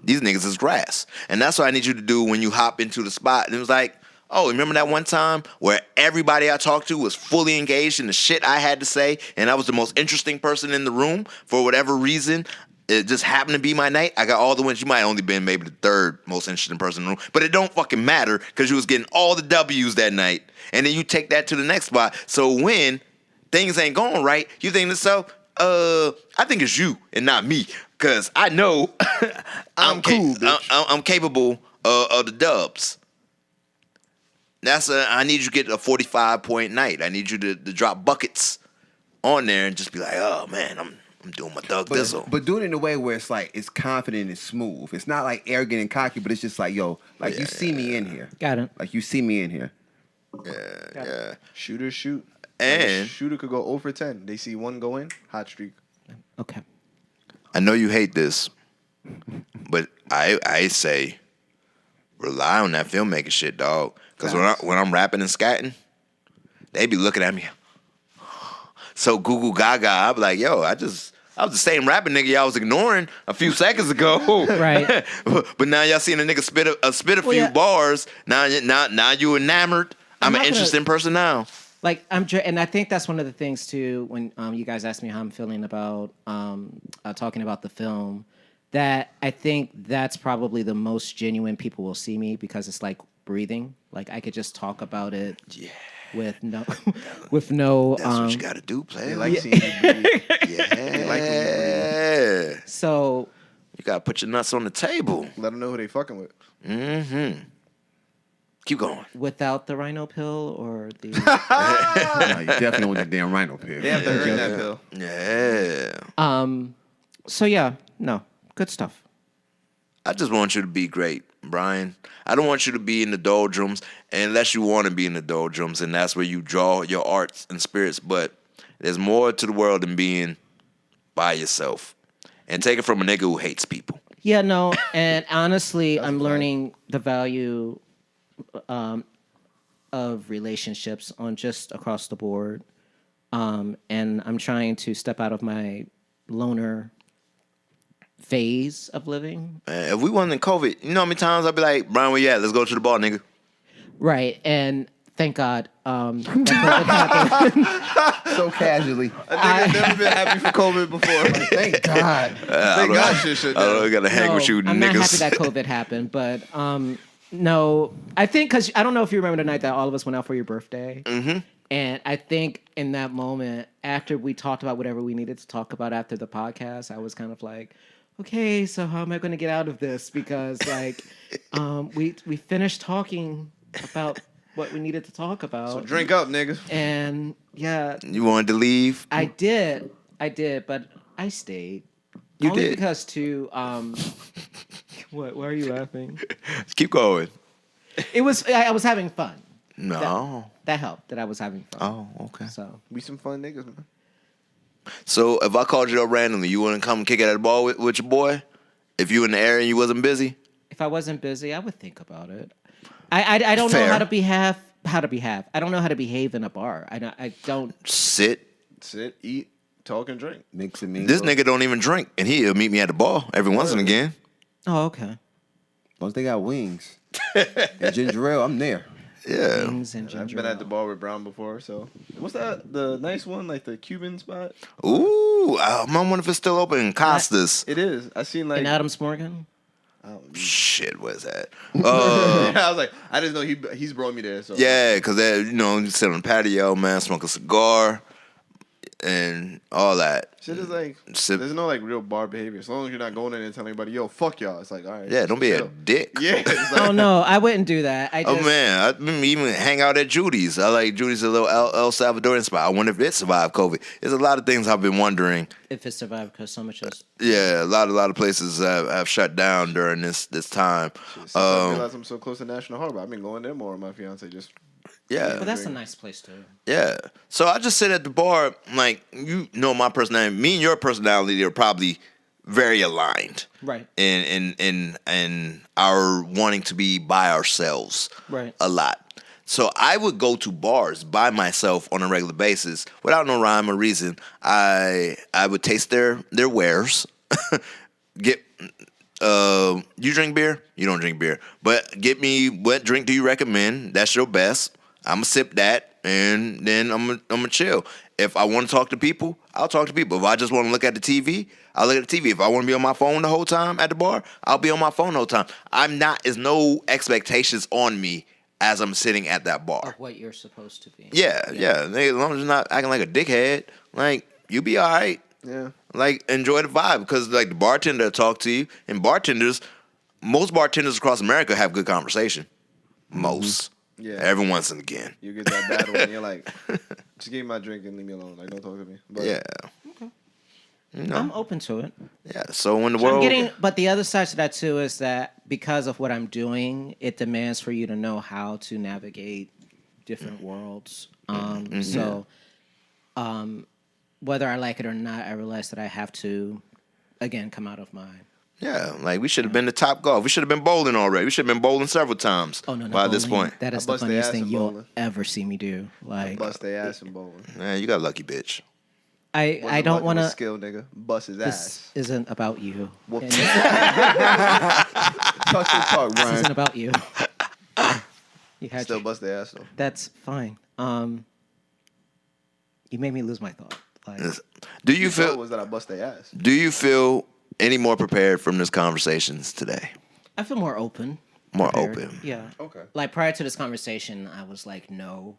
These niggas is grass. And that's what I need you to do when you hop into the spot. And it was like, oh, remember that one time where everybody I talked to was fully engaged in the shit I had to say, and I was the most interesting person in the room for whatever reason. It just happened to be my night. I got all the wins. You might have only been maybe the third most interesting person in the room, but it don't fucking matter because you was getting all the W's that night. And then you take that to the next spot. So when things ain't going right, you think to yourself, I think it's you and not me because I know I'm cool. I'm capable of the dubs. I need you to get a 45-point night. I need you to drop buckets on there and just be like, oh man, I'm doing my Doug Dizzle.
But do it in a way where it's like it's confident and smooth. It's not like arrogant and cocky, but it's just like, yo, like you see me in here.
Got it.
Like you see me in here.
Yeah.
Shooters shoot.
And
shooter could go 0 for 10. They see one go in, hot streak.
Okay.
I know you hate this, but I say rely on that filmmaker shit, dog. Because when I'm rapping and scatting, they be looking at me so goo goo gaga. I be like, yo, I was the same rapping nigga y'all was ignoring a few seconds ago.
Right.
But now y'all seeing a nigga spit a few bars. Now you enamored. I'm an interesting person now.
Like and I think that's one of the things too. When you guys asked me how I'm feeling about talking about the film, that I think that's probably the most genuine people will see me because it's like breathing. Like I could just talk about it. Yeah. With no. That's
what you gotta do, play.
They like seeing you breathe.
Yeah.
They like when you breathe.
So
you gotta put your nuts on the table.
Let them know who they fucking with.
Mm-hmm. Keep going.
Without the rhino pill or the...
No, you definitely want that damn rhino pill.
They have to earn that pill.
Yeah.
So yeah, no, good stuff.
I just want you to be great, Brian. I don't want you to be in the doldrums unless you want to be in the doldrums, and that's where you draw your arts and spirits. But there's more to the world than being by yourself. And take it from a nigga who hates people.
Yeah, no, and honestly, I'm learning the value of relationships on just across the board. And I'm trying to step out of my loner phase of living.
Man, if we wasn't in COVID, you know how many times I'd be like, Brian, where you at? Let's go to the bar, nigga.
Right, and thank God that COVID happened.
So casually.
I've never been happy for COVID before.
Like, thank God.
Thank God shit
I don't gotta hang with you,
I'm
niggas.
not happy that COVID happened, but no, I think because I don't know if you remember the night that all of us went out for your birthday.
Mm-hmm.
And I think in that moment, after we talked about whatever we needed to talk about after the podcast, I was kind of like, okay, so how am I going to get out of this? Because like, we finished talking about what we needed to talk about.
So drink up, niggas.
And yeah,
You wanted to leave?
I did, but I stayed.
You
Only
did
because too. What? Why are you laughing?
Keep going.
It was. I was having fun.
No.
That helped. That I was having fun.
Oh, okay.
So
We some fun niggas, man.
So if I called you up randomly, you wouldn't come kick it at the ball with your boy? If you in the area and you wasn't busy?
if I wasn't busy, I would think about it. I don't know
Fair.
how to behave. I don't know how to behave in a bar. I don't.
Sit,
eat, talk, and drink.
Mix and mingle.
This nigga don't even drink, and he'll meet me at the bar every once and again.
Oh, okay.
Once they got wings and ginger ale, I'm there.
Yeah.
Wings and ginger
I've been at the
ale.
bar with Brown before, so what's that? The nice one, like the Cuban spot?
Ooh, I wonder if it's still open. Costas.
It is. I seen like
In Adams Morgan.
Shit, what's that?
I was like, I just know he's brought me there. So
Yeah, because you sit on the patio, man, smoke a cigar. and all that.
Shit is like, there's no like real bar behavior. As long as you're not going in and telling anybody, yo, fuck y'all. It's like, all right.
Yeah, don't be
chill.
a dick.
Yeah. It's like,
Oh no, I wouldn't do that. I just,
Oh man, I even hang out at Judy's. I like Judy's, a little El Salvadorian spot. I wonder if it survived COVID. There's a lot of things I've been wondering.
if it survived, because so much is.
Yeah, a lot of places have shut down during this time.
Since I realized I'm so close to National Harbor, I've been going there more with my fiance. Just
Yeah,
But that's a nice place too.
yeah. So I just sit at the bar, like, you know, my personality. Me and your personality are probably very aligned,
Right.
in our wanting to be by ourselves,
Right.
a lot. So I would go to bars by myself on a regular basis without no rhyme or reason. I would taste their wares. Get you drink beer? You don't drink beer. But get me, what drink do you recommend? That's your best. I'ma sip that, and then I'ma chill. If I want to talk to people, I'll talk to people. If I just want to look at the TV, I'll look at the TV. If I want to be on my phone the whole time at the bar, I'll be on my phone the whole time. There's no expectations on me as I'm sitting at that bar.
Of what you're supposed to be.
Yeah. As long as you're not acting like a dickhead, like, you be all right.
yeah.
Like, enjoy the vibe, because like the bartender will talk to you, and most bartenders across America have good conversation. Most.
Yeah.
Every once and again.
You get that bad one, and you're like, just give me my drink and leave me alone. Like, don't talk to me. But
Yeah. You know?
I'm open to it.
Yeah. So when the world,
But the other side to that too is that because of what I'm doing, it demands for you to know how to navigate different worlds. So, whether I like it or not, I realize that I have to, again, come out of my.
yeah, like, we should have been to Top Golf. We should have been bowling already. We should have been bowling several times.
Oh no! Not
by this
bowling.
point.
That is
I
the
bust their
funniest
ass
thing
in
you'll
bowling.
ever see me do. Like
bust their ass in bowling.
Man, you got a lucky bitch.
I don't want to.
Skill, nigga. Bust his
This
ass.
isn't about you.
Whoop.
And
Talk your talk,
this
Brian.
isn't about you. You had
Still
your-
bust their ass though.
That's fine. You made me lose my thought. Like,
Do you
So
feel?
was that I bust their ass?
Do you feel any more prepared from this conversations today?
I feel more open.
More
prepared.
open.
Yeah.
Okay.
Like prior to this conversation, I was like, no,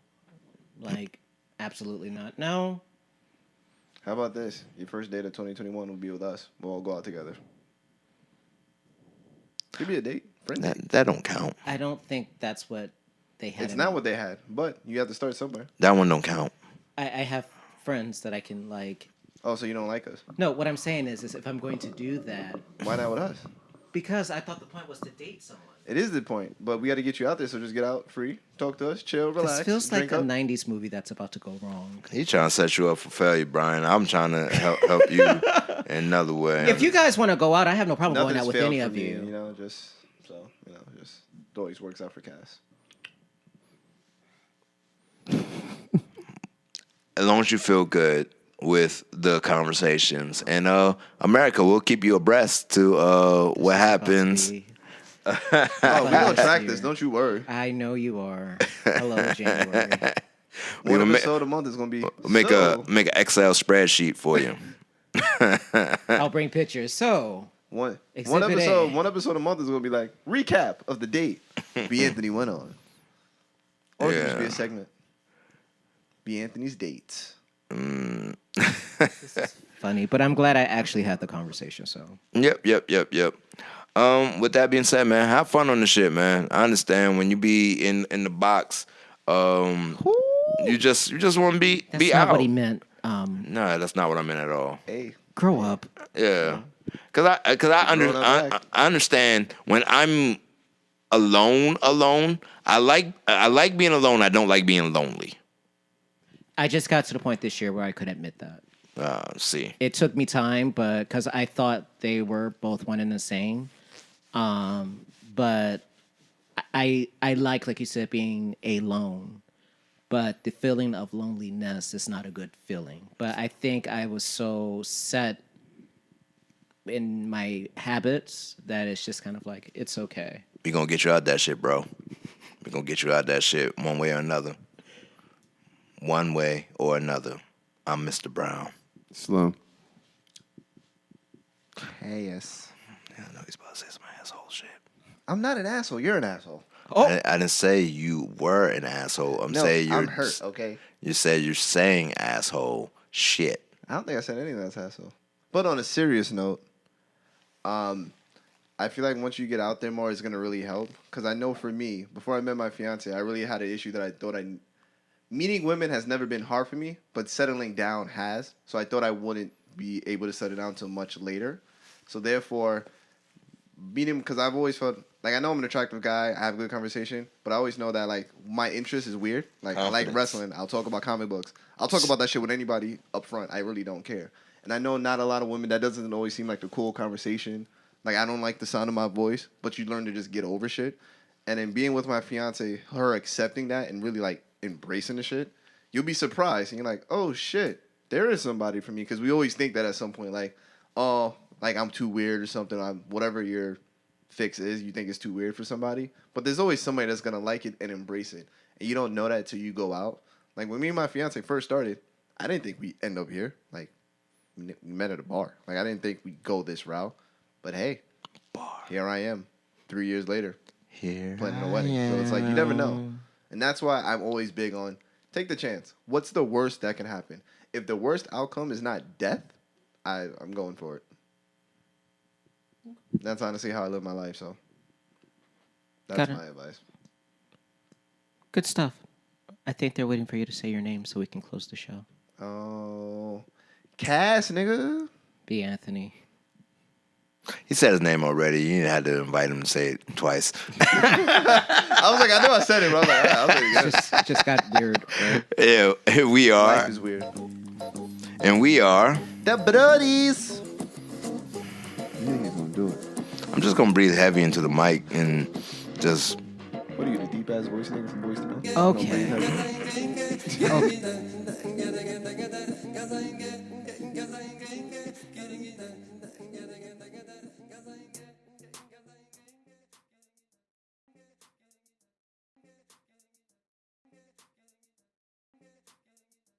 like absolutely not. No.
How about this? Your first date of 2021 will be with us. We'll all go out together. Could be a date. Friend date.
That don't count.
I don't think that's what they had.
It's
in
not
mind.
what they had, but you have to start somewhere.
That one don't count.
I have friends that I can like.
Oh, so you don't like us?
No, what I'm saying is if I'm going to do that,
Why not with us?
because I thought the point was to date someone.
It is the point, but we got to get you out there. So just get out free, talk to us, chill, relax.
This feels like
drink
a
up.
'90s movie that's about to go wrong.
He trying to set you up for failure, Brian. I'm trying to help you in another way.
If you guys want to go out, I have no problem going
Nothing's
out with
failed
any
for
of
me,
you.
You know, just it always works out for Cass.
As long as you feel good with the conversations, and America will keep you abreast to what happens.
Oh, we gonna track this.
Year.
Don't you worry.
I know you are. Hello, January.
We
One
gonna
episode a month is gonna be
make an Excel spreadsheet for you.
I'll bring pictures. So,
one
Exhibit
episode.
A.
One episode a month is gonna be like recap of the date B. Anthony went on, or it could just be
Yeah.
a segment. B. Anthony's dates.
this is funny, but I'm glad I actually had the conversation. So,
Yep. With that being said, man, have fun on the shit, man. I understand when you be in the box, you just want to be
that's not
out.
what he meant.
No, that's not what I meant at all.
Hey,
Grow up.
Yeah, cause I understand when I'm alone. I like being alone. I don't like being lonely.
I just got to the point this year where I could admit that.
See,
It took me time, but because I thought they were both one and the same. But I like you said, being alone. But the feeling of loneliness is not a good feeling. But I think I was so set in my habits that it's just kind of like, it's okay.
we gonna get you out that shit, bro. We gonna get you out that shit one way or another. One way or another. I'm Mr. Brown.
Slow.
yes.
Yeah, I know he's about to say some asshole shit.
I'm not an asshole. You're an asshole.
I didn't say you were an asshole. I'm saying you're
I'm hurt. Okay.
You said you're saying asshole shit.
I don't think I said anything that's hassle. But on a serious note, I feel like once you get out there more, it's gonna really help. Because I know for me, before I met my fiance, I really had an issue that I thought meeting women has never been hard for me, but settling down has. So I thought I wouldn't be able to settle down until much later. So therefore, meeting, because I've always felt like I know I'm an attractive guy, I have a good conversation, but I always know that like my interest is weird. Like I like wrestling, I'll talk about comic books, I'll talk about that shit with anybody up front. I really don't care. And I know not a lot of women, that doesn't always seem like the cool conversation. Like I don't like the sound of my voice, but you learn to just get over shit. And then being with my fiance, her accepting that and really like embracing the shit, you'll be surprised. And you're like, oh shit, there is somebody for me. Because we always think that at some point, like, oh, like I'm too weird or something. Whatever your fix is, you think it's too weird for somebody. But there's always somebody that's going to like it and embrace it. And you don't know that till you go out. Like when me and my fiance first started, I didn't think we'd end up here. Like we met at a bar. Like I didn't think we'd go this route. But hey, here I am 3 years later. Planning a wedding. So it's like you never know. And that's why I'm always big on take the chance. What's the worst that can happen? If the worst outcome is not death, I'm going for it. That's honestly how I live my life, so that's my advice.
Good stuff. I think they're waiting for you to say your name so we can close the show.
Oh, Cass, nigga.
B. Anthony.
He said his name already. You had to invite him to say it twice.
I was like, I know I said it, but I was like, yeah, I'll say it.
Just got weird. Right?
Yeah, we are.
Life is weird.
And we are
The Brodies.
You think he's gonna do it?
I'm just gonna breathe heavy into the mic and just.
What are you, the deep ass voice nigga from Boys to Men?
Okay.
No, breathe heavy.
Okay.